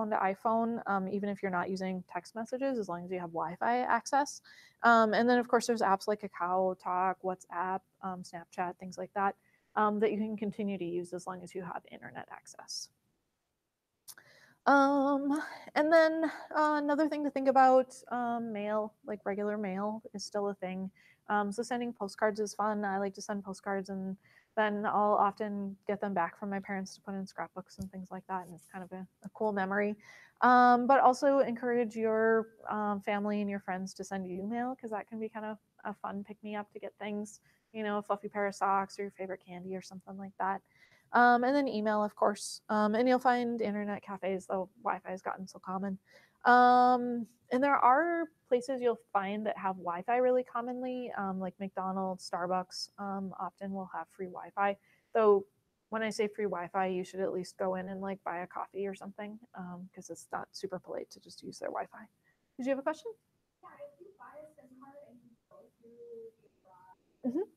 to iPhone, even if you're not using text messages, as long as you have Wi-Fi access. And then, of course, there's apps like Kakao Talk, WhatsApp, Snapchat, things like that, that you can continue to use as long as you have internet access. And then another thing to think about, mail, like regular mail is still a thing. So sending postcards is fun. I like to send postcards, and then I'll often get them back from my parents to put in scrapbooks and things like that. And it's kind of a cool memory. But also encourage your family and your friends to send you email, because that can be kind of a fun pick-me-up to get things, a fluffy pair of socks or your favorite candy or something like that. And then email, of course. And you'll find internet cafes, though Wi-Fi has gotten so common. And there are places you'll find that have Wi-Fi really commonly, like McDonald's, Starbucks, often will have free Wi-Fi. Though when I say free Wi-Fi, you should at least go in and like buy a coffee or something, because it's not super polite to just use their Wi-Fi. Did you have a question? Yeah, if you buy a SIM card and you go through mm-hmm.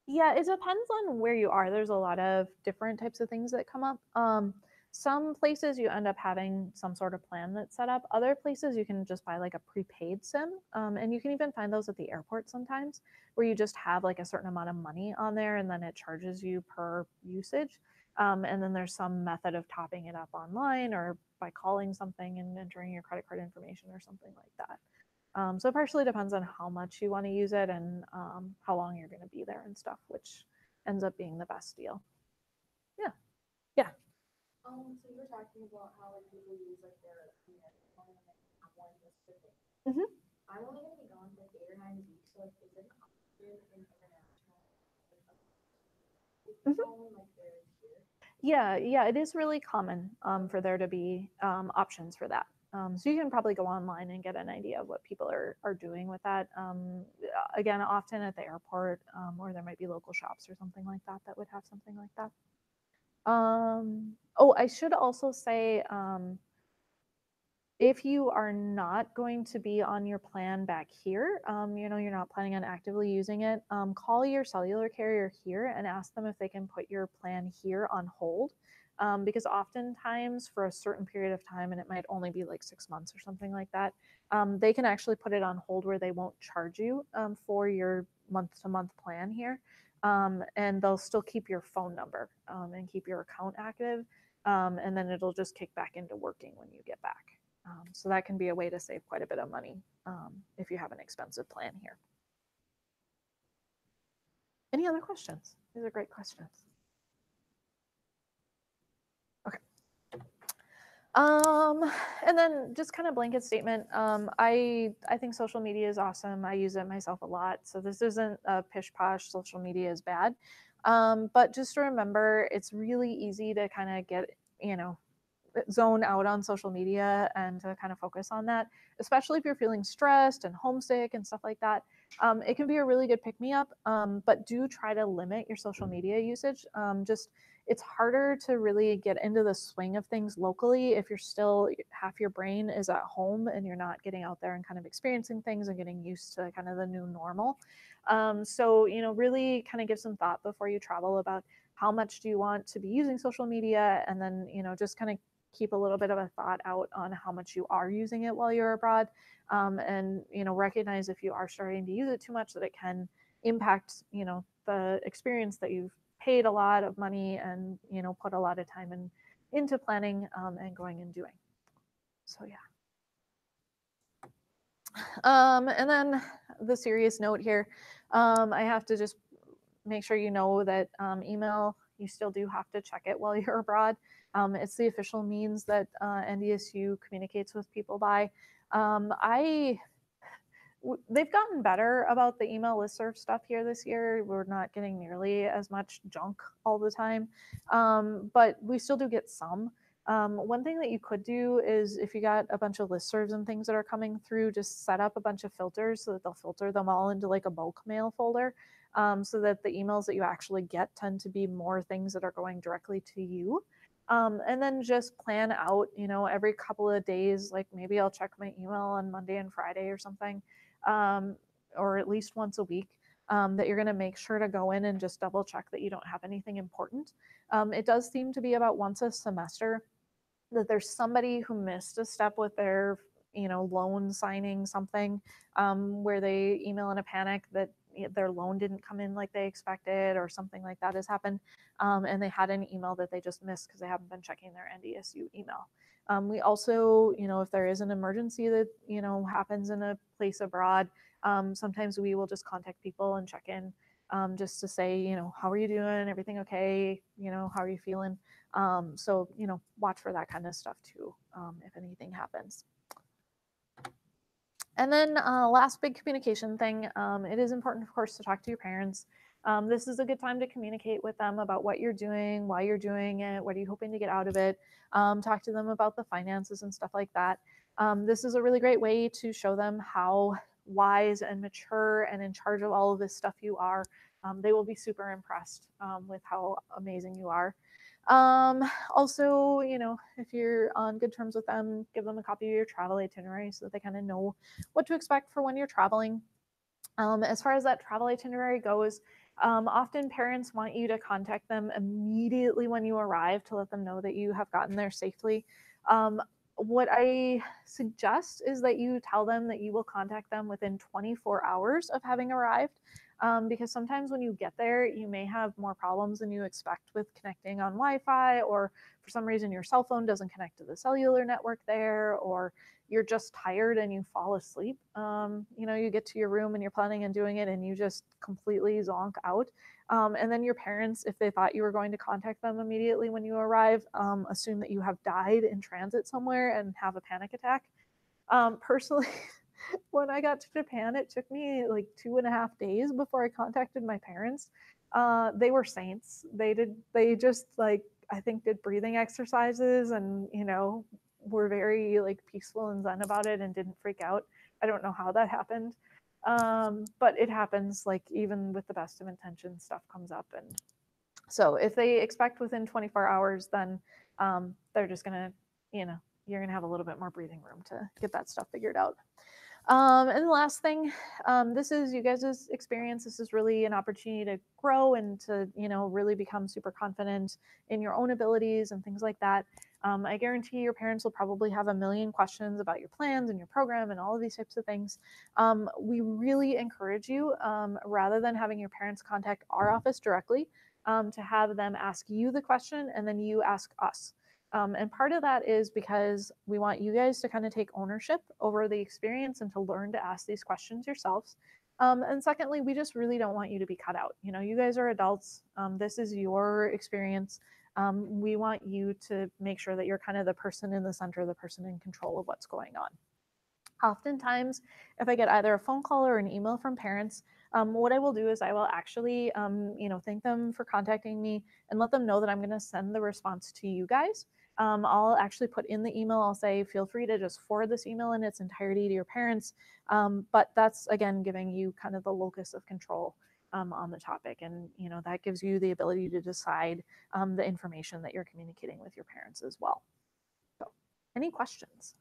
Yeah, it depends on where you are. There's a lot of different types of things that come up. Some places you end up having some sort of plan that's set up. Other places you can just buy like a prepaid SIM, and you can even find those at the airport sometimes, where you just have like a certain amount of money on there, and then it charges you per usage. And then there's some method of topping it up online or by calling something and entering your credit card information or something like that. So it partially depends on how much you want to use it and how long you're going to be there and stuff, which ends up being the best deal. Yeah. Yeah. So you were talking about how like people use like their phone and they have one just for things. Mm-hmm. I'm only going to be gone for 8 or 9 weeks, so like is it common in international phone like there is here? Yeah, it is really common for there to be options for that. So you can probably go online and get an idea of what people are doing with that. Again, often at the airport, or there might be local shops or something like that that would have something like that. Oh, I should also say, if you are not going to be on your plan back here, you're not planning on actively using it, call your cellular carrier here and ask them if they can put your plan here on hold. Because oftentimes for a certain period of time, and it might only be like 6 months or something like that, they can actually put it on hold where they won't charge you for your month to month plan here. And they'll still keep your phone number and keep your account active. And then it'll just kick back into working when you get back. So that can be a way to save quite a bit of money if you have an expensive plan here. Any other questions? These are great questions. Okay. And then just kind of blanket statement. I think social media is awesome. I use it myself a lot. So this isn't a pish posh. Social media is bad. But just to remember, it's really easy to kind of get zone out on social media and to kind of focus on that, especially if you're feeling stressed and homesick and stuff like that. It can be a really good pick me up, but do try to limit your social media usage. Just it's harder to really get into the swing of things locally if you're still half your brain is at home and you're not getting out there and kind of experiencing things and getting used to kind of the new normal. So, really kind of give some thought before you travel about how much do you want to be using social media, and then, just kind of keep a little bit of a thought out on how much you are using it while you're abroad. And, recognize if you are starting to use it too much that it can impact, the experience that you've paid a lot of money and, put a lot of time into planning and going and doing. So, yeah. And then the serious note here, I have to just make sure you know that email, you still do have to check it while you're abroad. It's the official means that NDSU communicates with people by. They've gotten better about the email listserv stuff here this year. We're not getting nearly as much junk all the time, but we still do get some. One thing that you could do is if you got a bunch of listservs and things that are coming through, just set up a bunch of filters so that they'll filter them all into like a bulk mail folder, so that the emails that you actually get tend to be more things that are going directly to you. And then just plan out, every couple of days, like maybe I'll check my email on Monday and Friday or something, or at least once a week. That you're going to make sure to go in and just double check that you don't have anything important. It does seem to be about once a semester that there's somebody who missed a step with their loan signing something, where they email in a panic that their loan didn't come in like they expected or something like that has happened, and they had an email that they just missed because they haven't been checking their NDSU email. We also, if there is an emergency that happens in a place abroad, sometimes we will just contact people and check in, just to say, how are you doing, everything okay, how are you feeling. So, watch for that kind of stuff too, if anything happens. And then last big communication thing, it is important, of course, to talk to your parents. This is a good time to communicate with them about what you're doing, why you're doing it, what are you hoping to get out of it. Talk to them about the finances and stuff like that. This is a really great way to show them how wise and mature and in charge of all of this stuff you are. They will be super impressed with how amazing you are. Also, if you're on good terms with them, give them a copy of your travel itinerary so that they kind of know what to expect for when you're traveling. As far as that travel itinerary goes, often parents want you to contact them immediately when you arrive to let them know that you have gotten there safely. What I suggest is that you tell them that you will contact them within 24 hours of having arrived, because sometimes when you get there, you may have more problems than you expect with connecting on Wi-Fi, or for some reason your cell phone doesn't connect to the cellular network there, or you're just tired and you fall asleep. You get to your room and you're planning on doing it and you just completely zonk out. And then your parents, if they thought you were going to contact them immediately when you arrive, assume that you have died in transit somewhere and have a panic attack. Personally, when I got to Japan, it took me like 2.5 days before I contacted my parents. They were saints. They just like, I think, did breathing exercises and, were very like peaceful and zen about it and didn't freak out. I don't know how that happened. But it happens, like even with the best of intentions, stuff comes up, and So if they expect within 24 hours, then they're just going to, you're going to have a little bit more breathing room to get that stuff figured out. And the last thing, this is you guys' experience. This is really an opportunity to grow and to, really become super confident in your own abilities and things like that. I guarantee your parents will probably have a million questions about your plans and your program and all of these types of things. We really encourage you, rather than having your parents contact our office directly, to have them ask you the question and then you ask us. And part of that is because we want you guys to kind of take ownership over the experience and to learn to ask these questions yourselves. And secondly, we just really don't want you to be cut out. You guys are adults. This is your experience. We want you to make sure that you're kind of the person in the center, the person in control of what's going on. Oftentimes, if I get either a phone call or an email from parents, what I will do is I will actually, thank them for contacting me and let them know that I'm going to send the response to you guys. I'll actually put in the email, I'll say, feel free to just forward this email in its entirety to your parents. But that's, again, giving you kind of the locus of control on the topic. And, that gives you the ability to decide the information that you're communicating with your parents as well. So, any questions?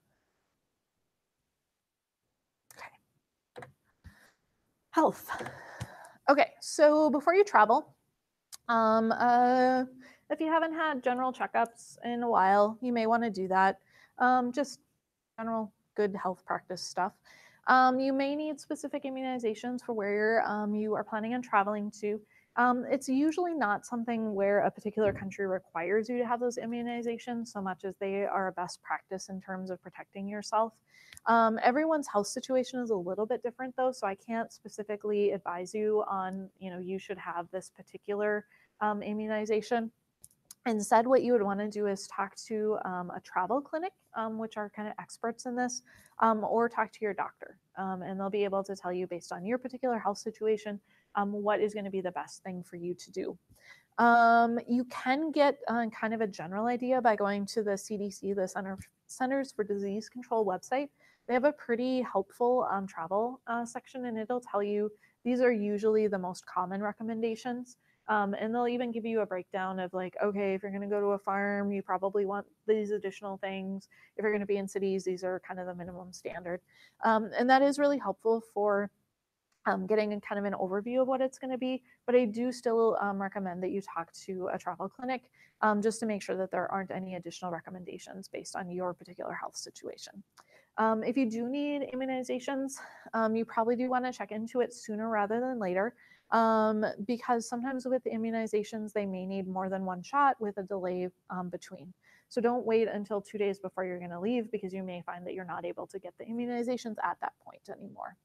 Okay. Health. Okay, so before you travel, if you haven't had general checkups in a while, you may want to do that. Just general good health practice stuff. You may need specific immunizations for where you are planning on traveling to. It's usually not something where a particular country requires you to have those immunizations so much as they are a best practice in terms of protecting yourself. Everyone's health situation is a little bit different though, so I can't specifically advise you on, you should have this particular immunization. Instead, what you would want to do is talk to a travel clinic, which are kind of experts in this, or talk to your doctor. And they'll be able to tell you, based on your particular health situation, what is going to be the best thing for you to do. You can get kind of a general idea by going to the CDC, the Centers for Disease Control website. They have a pretty helpful travel section, and it'll tell you these are usually the most common recommendations. And they'll even give you a breakdown of like, okay, if you're going to go to a farm, you probably want these additional things. If you're going to be in cities, these are kind of the minimum standard. And that is really helpful for getting kind of an overview of what it's going to be. But I do still recommend that you talk to a travel clinic just to make sure that there aren't any additional recommendations based on your particular health situation. If you do need immunizations, you probably do want to check into it sooner rather than later, because sometimes with immunizations, they may need more than one shot with a delay between. So don't wait until 2 days before you're going to leave, because you may find that you're not able to get the immunizations at that point anymore.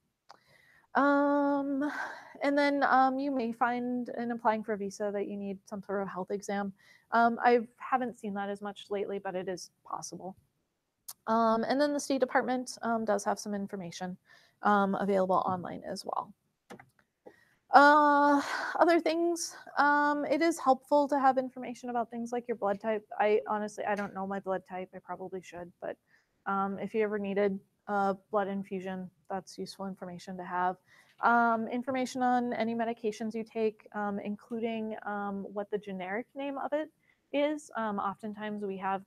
And then you may find in applying for a visa that you need some sort of health exam. I haven't seen that as much lately, but it is possible. And then the State Department does have some information available online as well. Other things, it is helpful to have information about things like your blood type. I don't know my blood type. I probably should, but if you ever needed blood infusion, that's useful information to have. Information on any medications you take, including what the generic name of it is. Oftentimes we have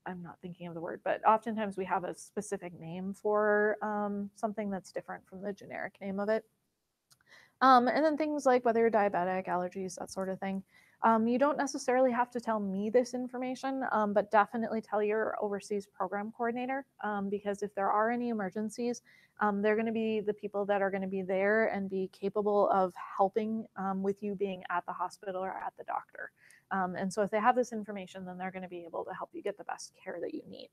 I'm not thinking of the word, but oftentimes we have a specific name for something that's different from the generic name of it. And then things like whether you're diabetic, allergies, that sort of thing. You don't necessarily have to tell me this information, but definitely tell your overseas program coordinator, because if there are any emergencies, they're going to be the people that are going to be there and be capable of helping with you being at the hospital or at the doctor. And so if they have this information, then they're going to be able to help you get the best care that you need.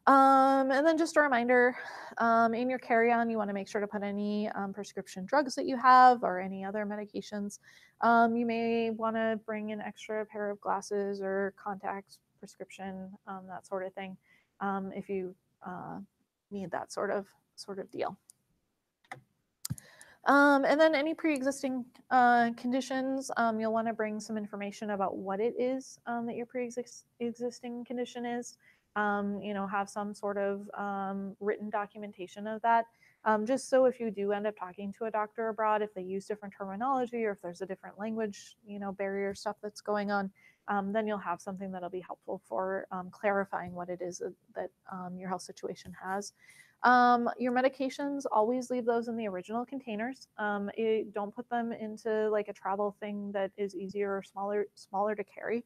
And then just a reminder, in your carry-on, you want to make sure to put any prescription drugs that you have or any other medications. You may want to bring an extra pair of glasses or contacts, prescription, that sort of thing, if you need that sort of deal. And then any pre-existing conditions, you'll want to bring some information about what it is that your pre-existing condition is. have some sort of written documentation of that. Just so if you do end up talking to a doctor abroad, if they use different terminology or if there's a different language, barrier stuff that's going on, then you'll have something that'll be helpful for clarifying what it is that your health situation has. Your medications, always leave those in the original containers. Don't put them into like a travel thing that is easier or smaller to carry.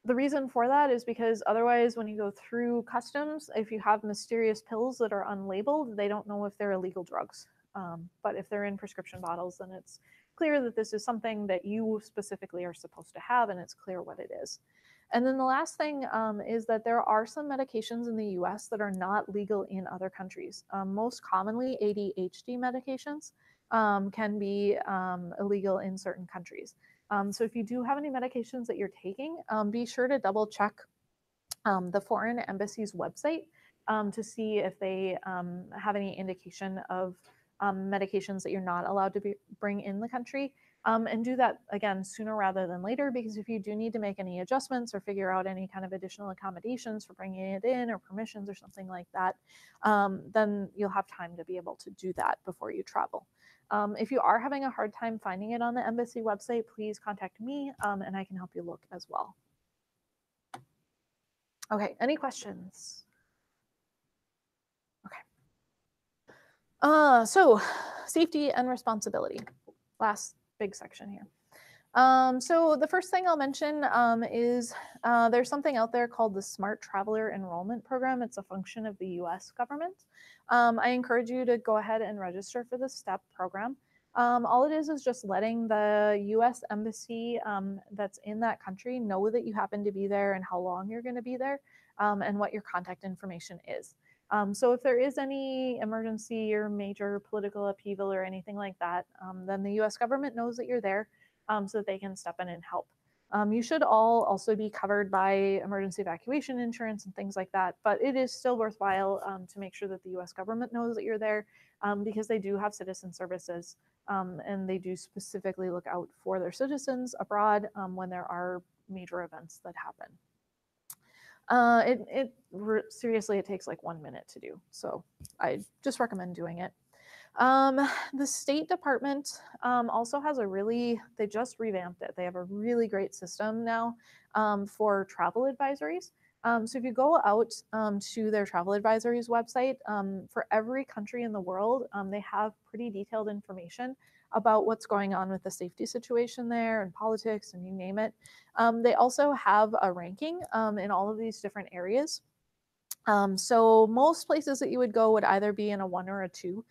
The reason for that is because otherwise, when you go through customs, if you have mysterious pills that are unlabeled, they don't know if they're illegal drugs. But if they're in prescription bottles, then it's clear that this is something that you specifically are supposed to have, and it's clear what it is. And then the last thing is that there are some medications in the US that are not legal in other countries. Most commonly, ADHD medications can be illegal in certain countries. So if you do have any medications that you're taking, be sure to double check the foreign embassy's website to see if they have any indication of medications that you're not allowed to bring in the country. And do that again sooner rather than later, because if you do need to make any adjustments or figure out any kind of additional accommodations for bringing it in or permissions or something like that, then you'll have time to be able to do that before you travel. If you are having a hard time finding it on the embassy website, please contact me and I can help you look as well. Okay, any questions? Okay. So safety and responsibility, last big section here. So the first thing I'll mention is there's something out there called the Smart Traveler Enrollment Program. It's a function of the US government. I encourage you to go ahead and register for the STEP program. All it is just letting the US embassy that's in that country know that you happen to be there and how long you're going to be there and what your contact information is. So if there is any emergency or major political upheaval or anything like that, then the US government knows that you're there so that they can step in and help. You should all also be covered by emergency evacuation insurance and things like that, but it is still worthwhile to make sure that the US government knows that you're there because they do have citizen services and they do specifically look out for their citizens abroad when there are major events that happen. Seriously, it takes like 1 minute to do, so I just recommend doing it. The State Department also has they just revamped it. They have a really great system now for travel advisories. So if you go out to their travel advisories website, for every country in the world, they have pretty detailed information about what's going on with the safety situation there and politics and you name it. They also have a ranking in all of these different areas. So most places that you would go would either be in a 1 or a 2,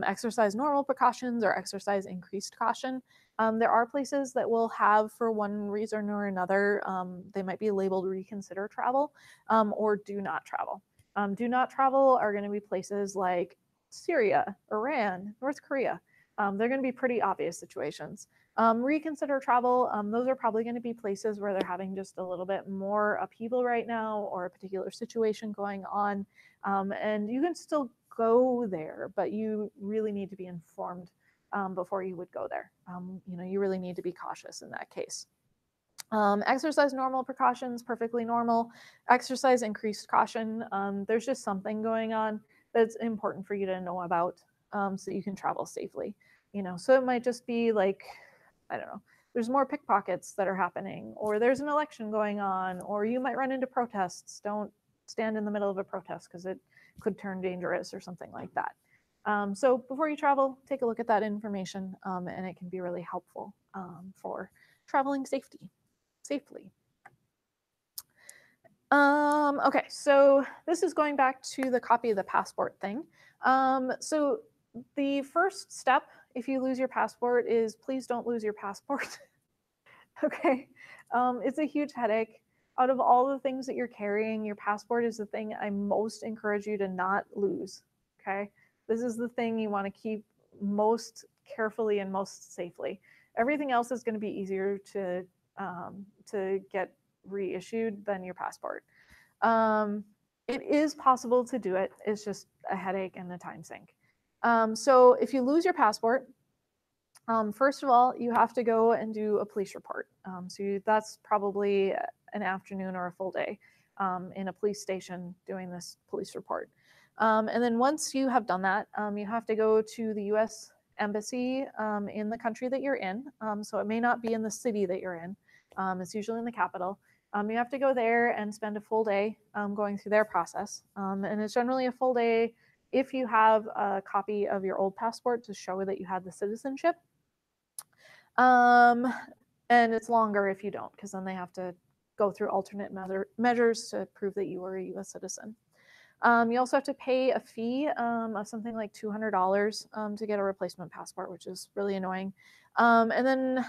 exercise normal precautions or exercise increased caution. There are places that will have, for one reason or another, they might be labeled reconsider travel or do not travel. Do not travel are going to be places like Syria, Iran, North Korea. They're going to be pretty obvious situations. Reconsider travel, those are probably going to be places where they're having just a little bit more upheaval right now or a particular situation going on. And you can still go there, but you really need to be informed before you would go there. You really need to be cautious in that case. Exercise normal precautions, perfectly normal. Exercise increased caution. There's just something going on that's important for you to know about so that you can travel safely. So it might just be like, I don't know, there's more pickpockets that are happening, or there's an election going on, or you might run into protests. Don't stand in the middle of a protest because it could turn dangerous or something like that. So before you travel, take a look at that information and it can be really helpful for traveling safely. Okay, so this is going back to the copy of the passport thing. So the first step, if you lose your passport, is please don't lose your passport. Okay, it's a huge headache. Out of all the things that you're carrying, your passport is the thing I most encourage you to not lose. Okay, this is the thing you want to keep most carefully and most safely. Everything else is going to be easier to get reissued than your passport. It is possible to do it. It's just a headache and a time sink. So if you lose your passport, first of all, you have to go and do a police report. So that's probably an afternoon or a full day. in a police station doing this police report. And then once you have done that, you have to go to the US embassy in the country that you're in. So it may not be in the city that you're in, it's usually in the capital. You have to go there and spend a full day going through their process. And it's generally a full day if you have a copy of your old passport to show that you had the citizenship. And it's longer if you don't, because then they have to go through alternate measures to prove that you were a US citizen. You also have to pay a fee of something like $200 to get a replacement passport, which is really annoying. And then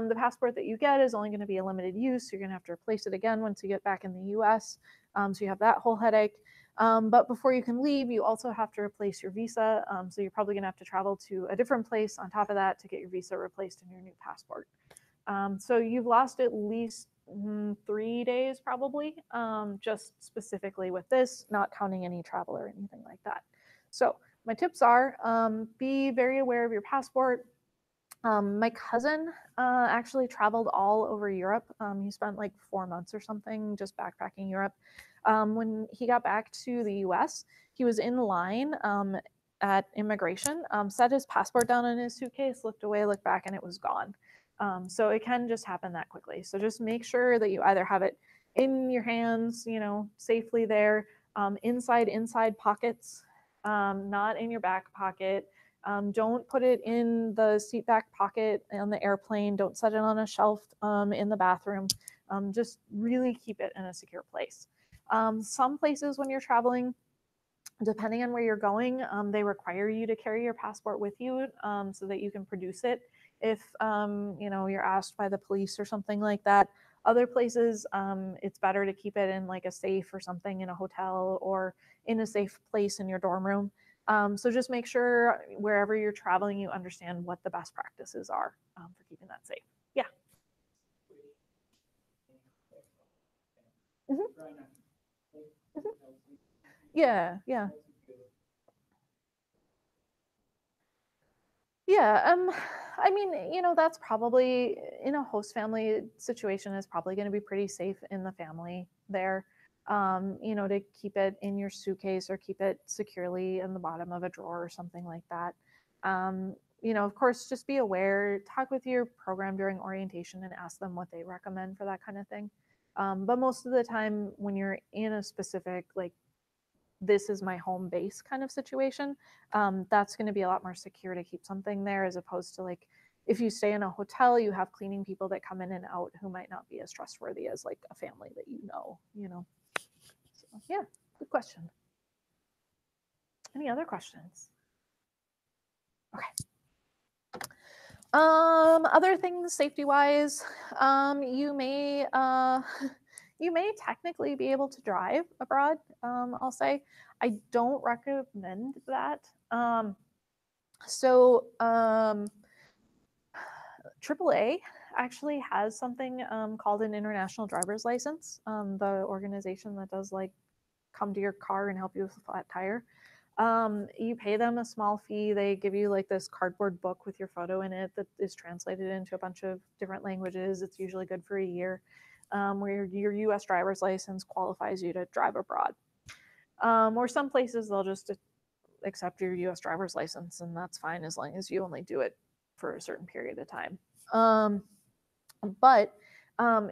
the passport that you get is only going to be a limited use. So you're going to have to replace it again once you get back in the US. So you have that whole headache. But before you can leave, you also have to replace your visa. So you're probably going to have to travel to a different place on top of that to get your visa replaced in your new passport. So you've lost at least 3 days probably, just specifically with this, not counting any travel or anything like that. So my tips are be very aware of your passport. My cousin actually traveled all over Europe. He spent like 4 months or something just backpacking Europe. When he got back to the US, he was in line at immigration, set his passport down in his suitcase, looked away, looked back, and it was gone. So it can just happen that quickly. So just make sure that you either have it in your hands, you know, safely there, inside pockets, not in your back pocket. Don't put it in the seat back pocket on the airplane. Don't set it on a shelf in the bathroom. Just really keep it in a secure place. Some places when you're traveling, depending on where you're going, they require you to carry your passport with you so that you can produce it if you know, you're asked by the police or something like that. Other places, it's better to keep it in like a safe or something in a hotel or in a safe place in your dorm room. So just make sure wherever you're traveling, you understand what the best practices are for keeping that safe. Yeah. Mhm. Mhm. Yeah, yeah. Yeah, I mean, you know, that's probably in a host family situation is probably going to be pretty safe in the family there. You know, to keep it in your suitcase or keep it securely in the bottom of a drawer or something like that. You know, of course, just be aware, talk with your program during orientation and ask them what they recommend for that kind of thing. But most of the time, when you're in a specific like this is my home base kind of situation, that's going to be a lot more secure to keep something there as opposed to like if you stay in a hotel, you have cleaning people that come in and out who might not be as trustworthy as like a family that you know. So yeah, good question. Any other questions? Okay. Other things safety wise, you may you may technically be able to drive abroad. I'll say I don't recommend that. So AAA actually has something called an international driver's license. The organization that does like come to your car and help you with a flat tire. You pay them a small fee. They give you like this cardboard book with your photo in it that is translated into a bunch of different languages. It's usually good for a year, where your US driver's license qualifies you to drive abroad. Or some places they'll just accept your US driver's license, and that's fine as long as you only do it for a certain period of time. Um, but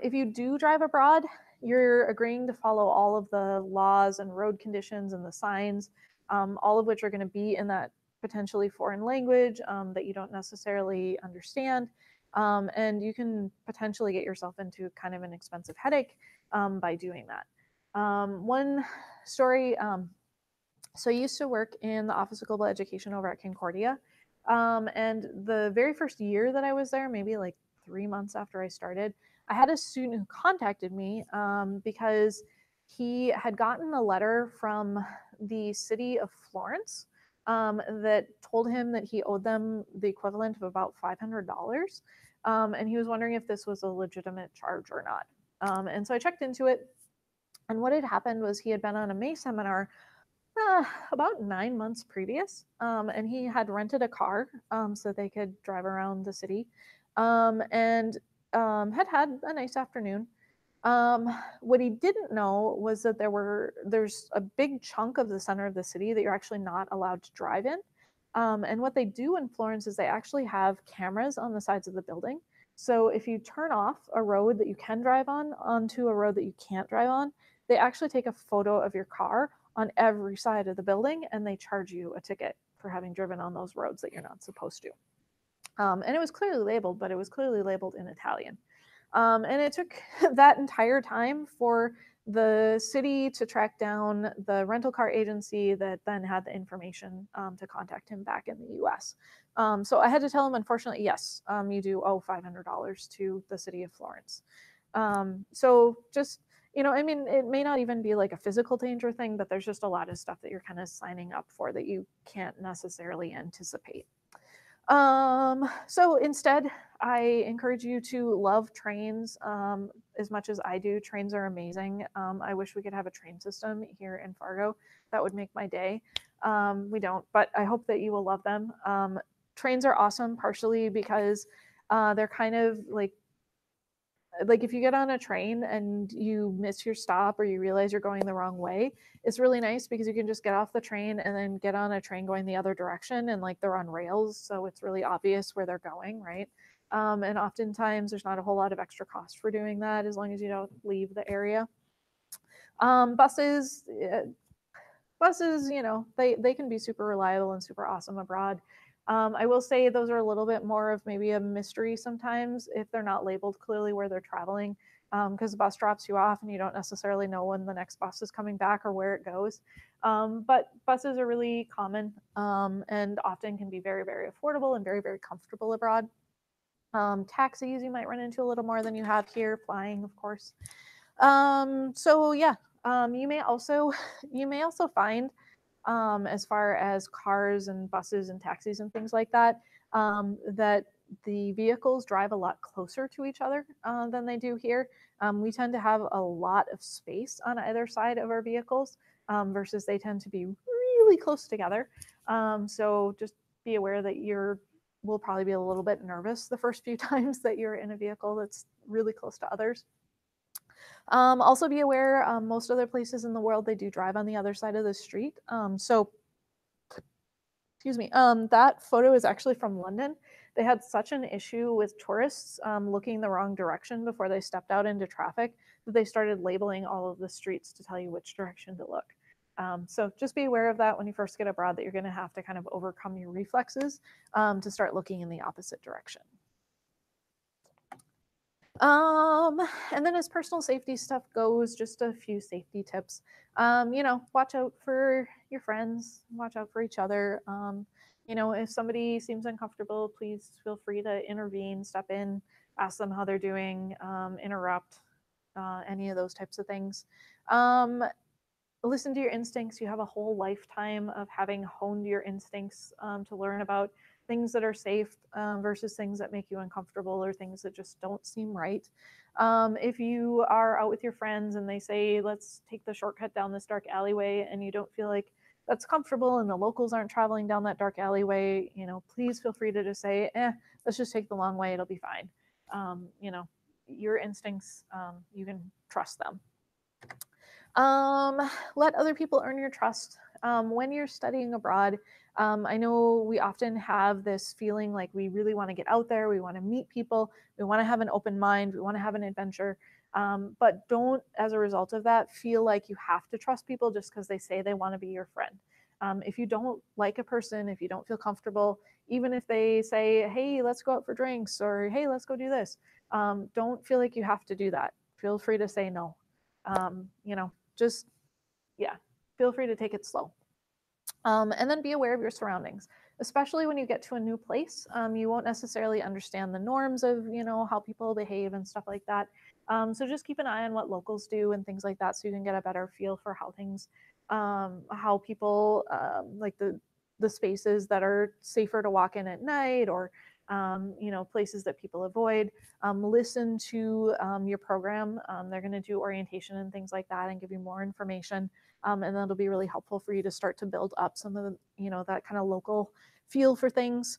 if you do drive abroad, you're agreeing to follow all of the laws and road conditions and the signs, all of which are going to be in that potentially foreign language that you don't necessarily understand. And you can potentially get yourself into kind of an expensive headache by doing that. One story, so I used to work in the Office of Global Education over at Concordia. And the very first year that I was there, maybe like 3 months after I started, I had a student who contacted me because he had gotten a letter from the city of Florence that told him that he owed them the equivalent of about $500. And he was wondering if this was a legitimate charge or not. And so I checked into it. And what had happened was he had been on a May seminar about 9 months previous, and he had rented a car so they could drive around the city, and had had a nice afternoon. What he didn't know was that there's a big chunk of the center of the city that you're actually not allowed to drive in. And what they do in Florence is they actually have cameras on the sides of the building. So if you turn off a road that you can drive on onto a road that you can't drive on, they actually take a photo of your car on every side of the building and they charge you a ticket for having driven on those roads that you're not supposed to. And it was clearly labeled, but it was clearly labeled in Italian. And it took that entire time for the city to track down the rental car agency that then had the information to contact him back in the US. So I had to tell him, unfortunately, yes, you do owe $500 to the city of Florence. So just, I mean, it may not even be like a physical danger thing, but there's just a lot of stuff that you're kind of signing up for that you can't necessarily anticipate. So instead, I encourage you to love trains as much as I do. Trains are amazing. I wish we could have a train system here in Fargo. That would make my day. We don't, but I hope that you will love them. Trains are awesome, partially because they're kind of like if you get on a train and you miss your stop or you realize you're going the wrong way, it's really nice because you can just get off the train and then get on a train going the other direction, and like they're on rails, so it's really obvious where they're going, right? And oftentimes there's not a whole lot of extra cost for doing that as long as you don't leave the area. Buses, buses, they can be super reliable and super awesome abroad. I will say those are a little bit more of maybe a mystery sometimes if they're not labeled clearly where they're traveling, because the bus drops you off and you don't necessarily know when the next bus is coming back or where it goes. But buses are really common and often can be very, very affordable and very, very comfortable abroad. Taxis you might run into a little more than you have here, flying, of course. So yeah, you may also find as far as cars and buses and taxis and things like that, that the vehicles drive a lot closer to each other than they do here. We tend to have a lot of space on either side of our vehicles versus they tend to be really close together. So just be aware that will probably be a little bit nervous the first few times that you're in a vehicle that's really close to others. Also be aware, most other places in the world, they do drive on the other side of the street. So, excuse me, that photo is actually from London. They had such an issue with tourists looking the wrong direction before they stepped out into traffic that they started labeling all of the streets to tell you which direction to look. So just be aware of that when you first get abroad, that you're going to have to kind of overcome your reflexes to start looking in the opposite direction. And then as personal safety stuff goes, just a few safety tips. Watch out for your friends, watch out for each other. If somebody seems uncomfortable, please feel free to intervene, step in, ask them how they're doing, interrupt, any of those types of things. Listen to your instincts. You have a whole lifetime of having honed your instincts to learn about things that are safe versus things that make you uncomfortable or things that just don't seem right. If you are out with your friends and they say, let's take the shortcut down this dark alleyway, and you don't feel like that's comfortable and the locals aren't traveling down that dark alleyway, please feel free to just say, let's just take the long way. It'll be fine. Your instincts, you can trust them. Let other people earn your trust. When you're studying abroad, I know we often have this feeling like we really want to get out there, we want to meet people, we want to have an open mind, we want to have an adventure. But don't, as a result of that, feel like you have to trust people just because they say they want to be your friend. If you don't like a person, if you don't feel comfortable, even if they say, hey, let's go out for drinks, or hey, let's go do this, don't feel like you have to do that. Feel free to say no. Just, yeah, feel free to take it slow. And then be aware of your surroundings, especially when you get to a new place. You won't necessarily understand the norms of, how people behave and stuff like that. So just keep an eye on what locals do and things like that, so you can get a better feel for how people like the spaces that are safer to walk in at night, or places that people avoid. Listen to your program. They're going to do orientation and things like that and give you more information. And that'll be really helpful for you to start to build up some of the, that kind of local feel for things.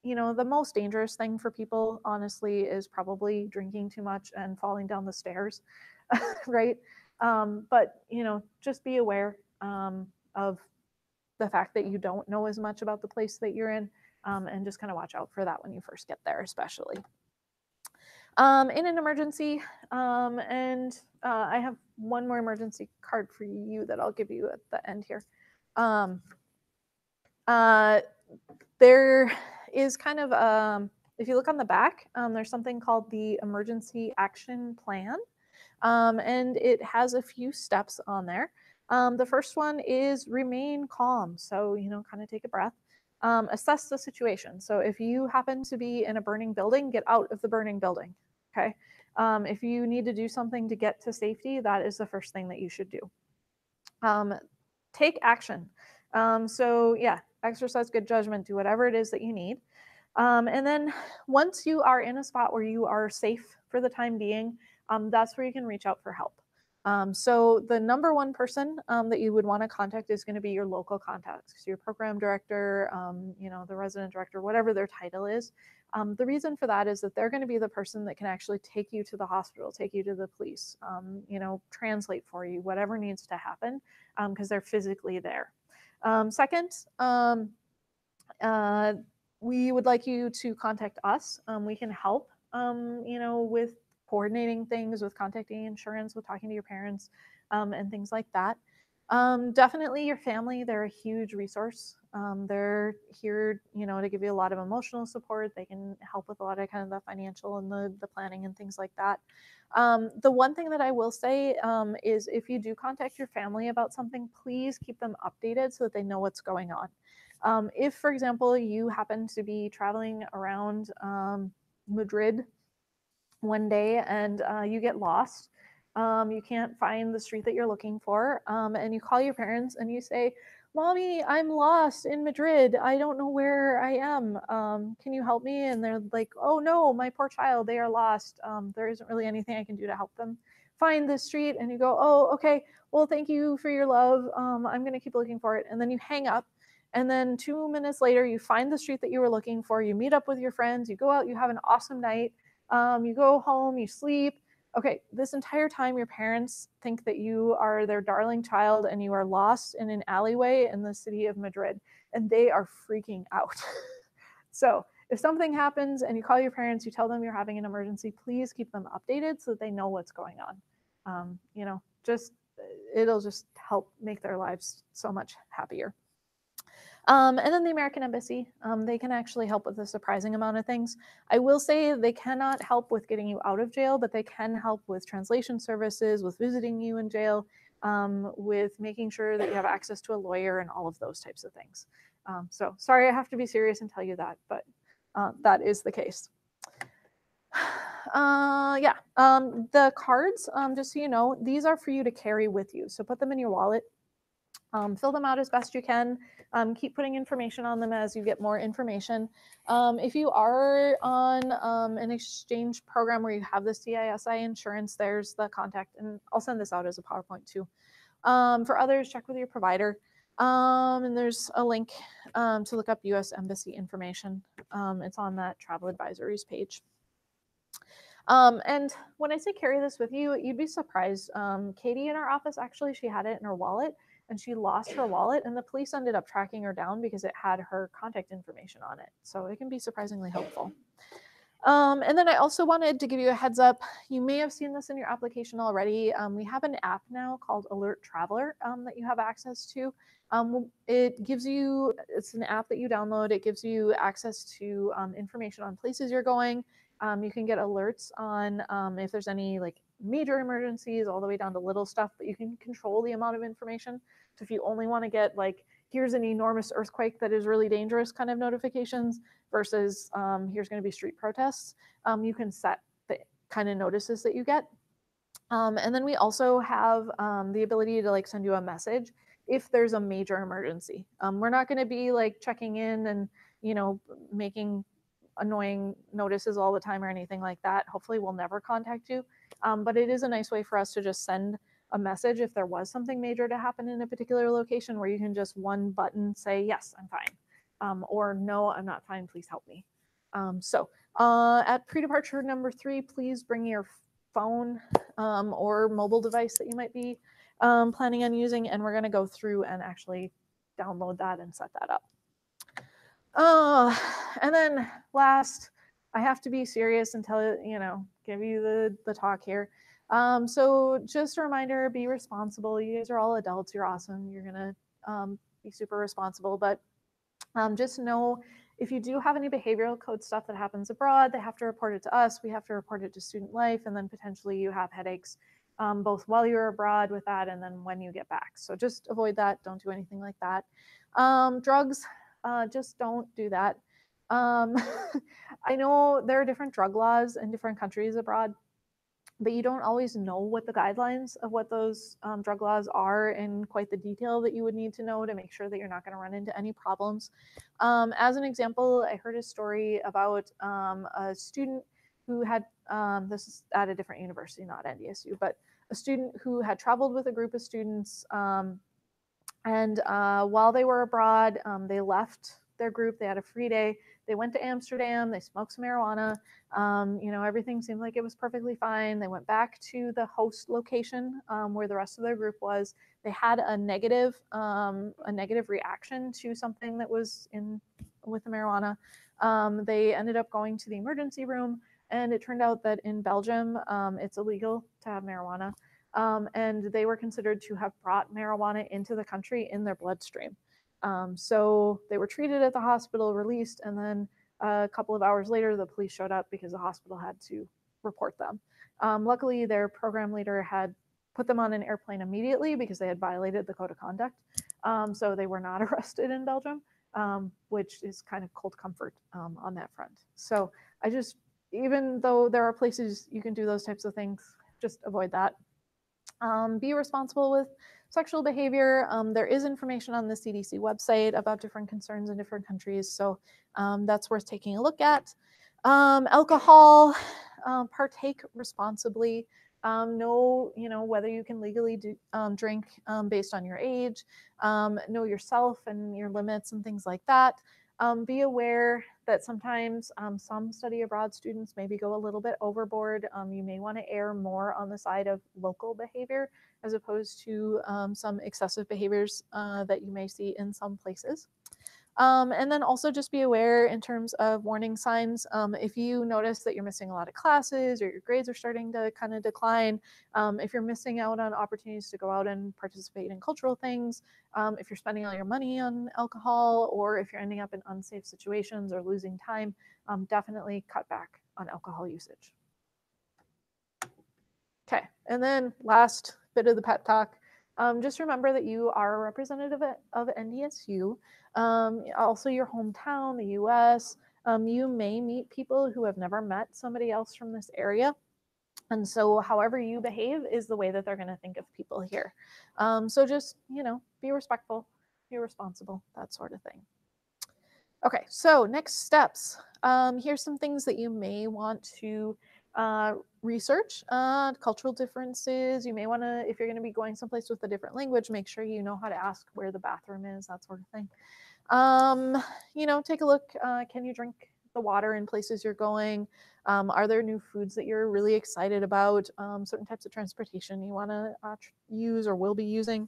the most dangerous thing for people, honestly, is probably drinking too much and falling down the stairs, right? But, just be aware of the fact that you don't know as much about the place that you're in, and just kind of watch out for that when you first get there, especially. In an emergency, and I have one more emergency card for you that I'll give you at the end here. Um, there is kind of, if you look on the back, there's something called the Emergency Action Plan, and it has a few steps on there. The first one is remain calm. So, kind of take a breath. Assess the situation. So, if you happen to be in a burning building, get out of the burning building. Okay. If you need to do something to get to safety, that is the first thing that you should do. Take action. So, yeah, exercise good judgment, do whatever it is that you need. And then once you are in a spot where you are safe for the time being, that's where you can reach out for help. So the number one person that you would want to contact is going to be your local contact, so your program director, the resident director, whatever their title is. The reason for that is that they're going to be the person that can actually take you to the hospital, take you to the police, translate for you, whatever needs to happen, because they're physically there. Second, we would like you to contact us. We can help, with coordinating things, with contacting insurance, with talking to your parents, and things like that. Definitely your family, they're a huge resource. They're here, to give you a lot of emotional support. They can help with a lot of kind of the financial and the planning and things like that. The one thing that I will say is if you do contact your family about something, please keep them updated so that they know what's going on. If, for example, you happen to be traveling around Madrid one day and you get lost, you can't find the street that you're looking for, and you call your parents and you say, "Mommy, I'm lost in Madrid. I don't know where I am. Can you help me?" And they're like, "Oh no, my poor child, they are lost. There isn't really anything I can do to help them find this street." And you go, "Oh, okay. Well, thank you for your love. I'm going to keep looking for it." And then you hang up. And then 2 minutes later, you find the street that you were looking for. You meet up with your friends. You go out. You have an awesome night. You go home. You sleep. Okay, this entire time, your parents think that you are their darling child and you are lost in an alleyway in the city of Madrid, and they are freaking out. So, if something happens and you call your parents, you tell them you're having an emergency, please keep them updated so that they know what's going on. It'll just help make their lives so much happier. And then the American Embassy, they can actually help with a surprising amount of things. I will say they cannot help with getting you out of jail, but they can help with translation services, with visiting you in jail, with making sure that you have access to a lawyer and all of those types of things. So sorry, I have to be serious and tell you that, but that is the case. The cards, just so you know, these are for you to carry with you. So put them in your wallet. Fill them out as best you can. Keep putting information on them as you get more information. If you are on an exchange program where you have the CISI insurance, there's the contact, and I'll send this out as a PowerPoint too. For others, check with your provider. And there's a link to look up US Embassy information. It's on that travel advisories page. And when I say carry this with you, you'd be surprised. Katie in our office, actually, she had it in her wallet and she lost her wallet, and the police ended up tracking her down because it had her contact information on it. So it can be surprisingly helpful. And then I also wanted to give you a heads up. You may have seen this in your application already. We have an app now called Alert Traveler that you have access to. It's an app that you download. It gives you access to information on places you're going. You can get alerts on if there's any like major emergencies all the way down to little stuff, but you can control the amount of information. So if you only want to get like, here's an enormous earthquake that is really dangerous kind of notifications versus here's going to be street protests, you can set the kind of notices that you get. And then we also have the ability to like send you a message if there's a major emergency. We're not going to be like checking in and, making annoying notices all the time or anything like that. Hopefully we'll never contact you. But it is a nice way for us to just send a message if there was something major to happen in a particular location, where you can just one button say, yes, I'm fine. Or no, I'm not fine, please help me. At pre-departure number 3, please bring your phone or mobile device that you might be planning on using, and we're going to go through and actually download that and set that up. And then last, I have to be serious and give you the talk here. So just a reminder, be responsible. You guys are all adults. You're awesome. You're gonna be super responsible, but just know if you do have any behavioral code stuff that happens abroad, they have to report it to us. We have to report it to Student Life, and then potentially you have headaches both while you're abroad with that and then when you get back. So just avoid that. Don't do anything like that. Drugs, just don't do that. I know there are different drug laws in different countries abroad, but you don't always know what the guidelines of what those drug laws are in quite the detail that you would need to know to make sure that you're not going to run into any problems. As an example, I heard a story about a student who had, this is at a different university, not NDSU, but a student who had traveled with a group of students, and while they were abroad, they left their group. They had a free day. They went to Amsterdam. They smoked some marijuana. Everything seemed like it was perfectly fine. They went back to the host location where the rest of their group was. They had a negative reaction to something that was in with the marijuana. They ended up going to the emergency room, and it turned out that in Belgium, it's illegal to have marijuana. And they were considered to have brought marijuana into the country in their bloodstream. So they were treated at the hospital, released, and then a couple of hours later, the police showed up because the hospital had to report them. Luckily, their program leader had put them on an airplane immediately because they had violated the code of conduct. So they were not arrested in Belgium, which is kind of cold comfort on that front. So even though there are places you can do those types of things, just avoid that. Be responsible with sexual behavior. There is information on the CDC website about different concerns in different countries, so that's worth taking a look at. Alcohol, partake responsibly. Know whether you can legally drink based on your age. Know yourself and your limits and things like that. Be aware that sometimes some study abroad students maybe go a little bit overboard. You may want to err more on the side of local behavior as opposed to some excessive behaviors that you may see in some places. And then also just be aware in terms of warning signs. If you notice that you're missing a lot of classes or your grades are starting to kind of decline, if you're missing out on opportunities to go out and participate in cultural things, if you're spending all your money on alcohol, or if you're ending up in unsafe situations or losing time, definitely cut back on alcohol usage. Okay, and then last bit of the pep talk. Just remember that you are a representative of NDSU, also your hometown, the US. You may meet people who have never met somebody else from this area. And so however you behave is the way that they're going to think of people here. So just, be respectful, be responsible, that sort of thing. Okay, so next steps. Here's some things that you may want to research. Cultural differences. You may want to, if you're going to be going someplace with a different language, make sure you know how to ask where the bathroom is, that sort of thing. Take a look. Can you drink the water in places you're going? Are there new foods that you're really excited about? Certain types of transportation you want to use or will be using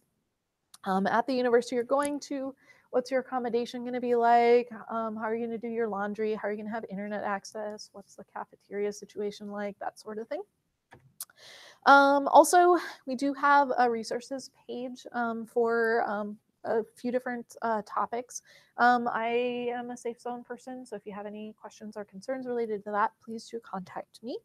at the university you're going to. What's your accommodation going to be like? How are you going to do your laundry? How are you going to have internet access? What's the cafeteria situation like? That sort of thing. Also, we do have a resources page for a few different topics. I am a Safe Zone person, so if you have any questions or concerns related to that, please do contact me.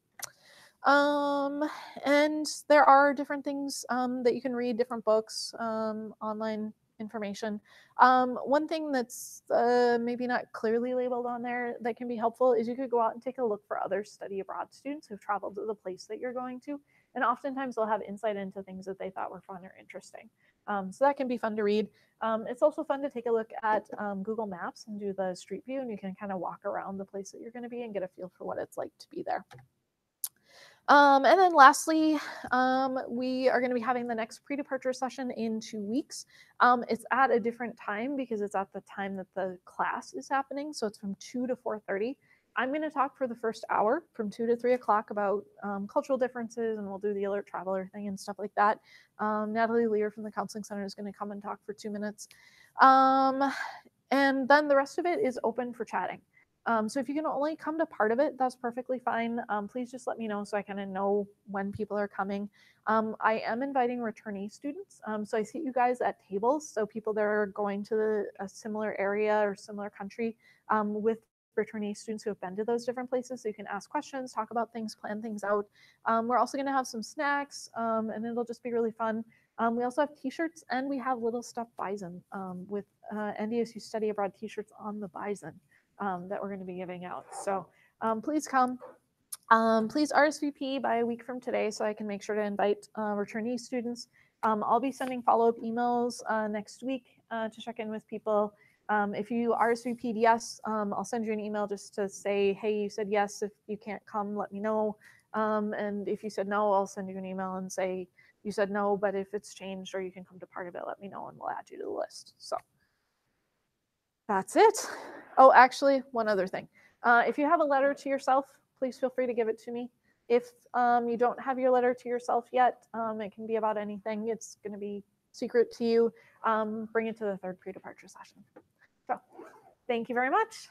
And there are different things that you can read, different books, online information. One thing that's maybe not clearly labeled on there that can be helpful is you could go out and take a look for other study abroad students who've traveled to the place that you're going to. And oftentimes they'll have insight into things that they thought were fun or interesting. So that can be fun to read. It's also fun to take a look at Google Maps and do the street view, and you can kind of walk around the place that you're going to be and get a feel for what it's like to be there. And then lastly, we are going to be having the next pre-departure session in 2 weeks. It's at a different time because it's at the time that the class is happening. So it's from 2 to 4:30. I'm going to talk for the first hour from 2 to 3 o'clock about cultural differences, and we'll do the alert traveler thing and stuff like that. Natalie Lear from the Counseling Center is going to come and talk for 2 minutes. And then the rest of it is open for chatting. So if you can only come to part of it, that's perfectly fine. Please just let me know so I kind of know when people are coming. I am inviting returnee students. So I see you guys at tables. So people that are going to a similar area or similar country with returnee students who have been to those different places. So you can ask questions, talk about things, plan things out. We're also going to have some snacks and it'll just be really fun. We also have t-shirts and we have little stuffed bison with NDSU study abroad t-shirts on the bison that we're going to be giving out. So please come. Please RSVP by a week from today so I can make sure to invite returnee students. I'll be sending follow-up emails next week to check in with people. If you RSVP'd yes, I'll send you an email just to say, hey, you said yes. If you can't come, let me know. And if you said no, I'll send you an email and say you said no, but if it's changed or you can come to part of it, let me know and we'll add you to the list. So that's it. Oh, actually, one other thing. If you have a letter to yourself, please feel free to give it to me. If you don't have your letter to yourself yet, it can be about anything. It's going to be secret to you. Bring it to the third pre-departure session. So thank you very much.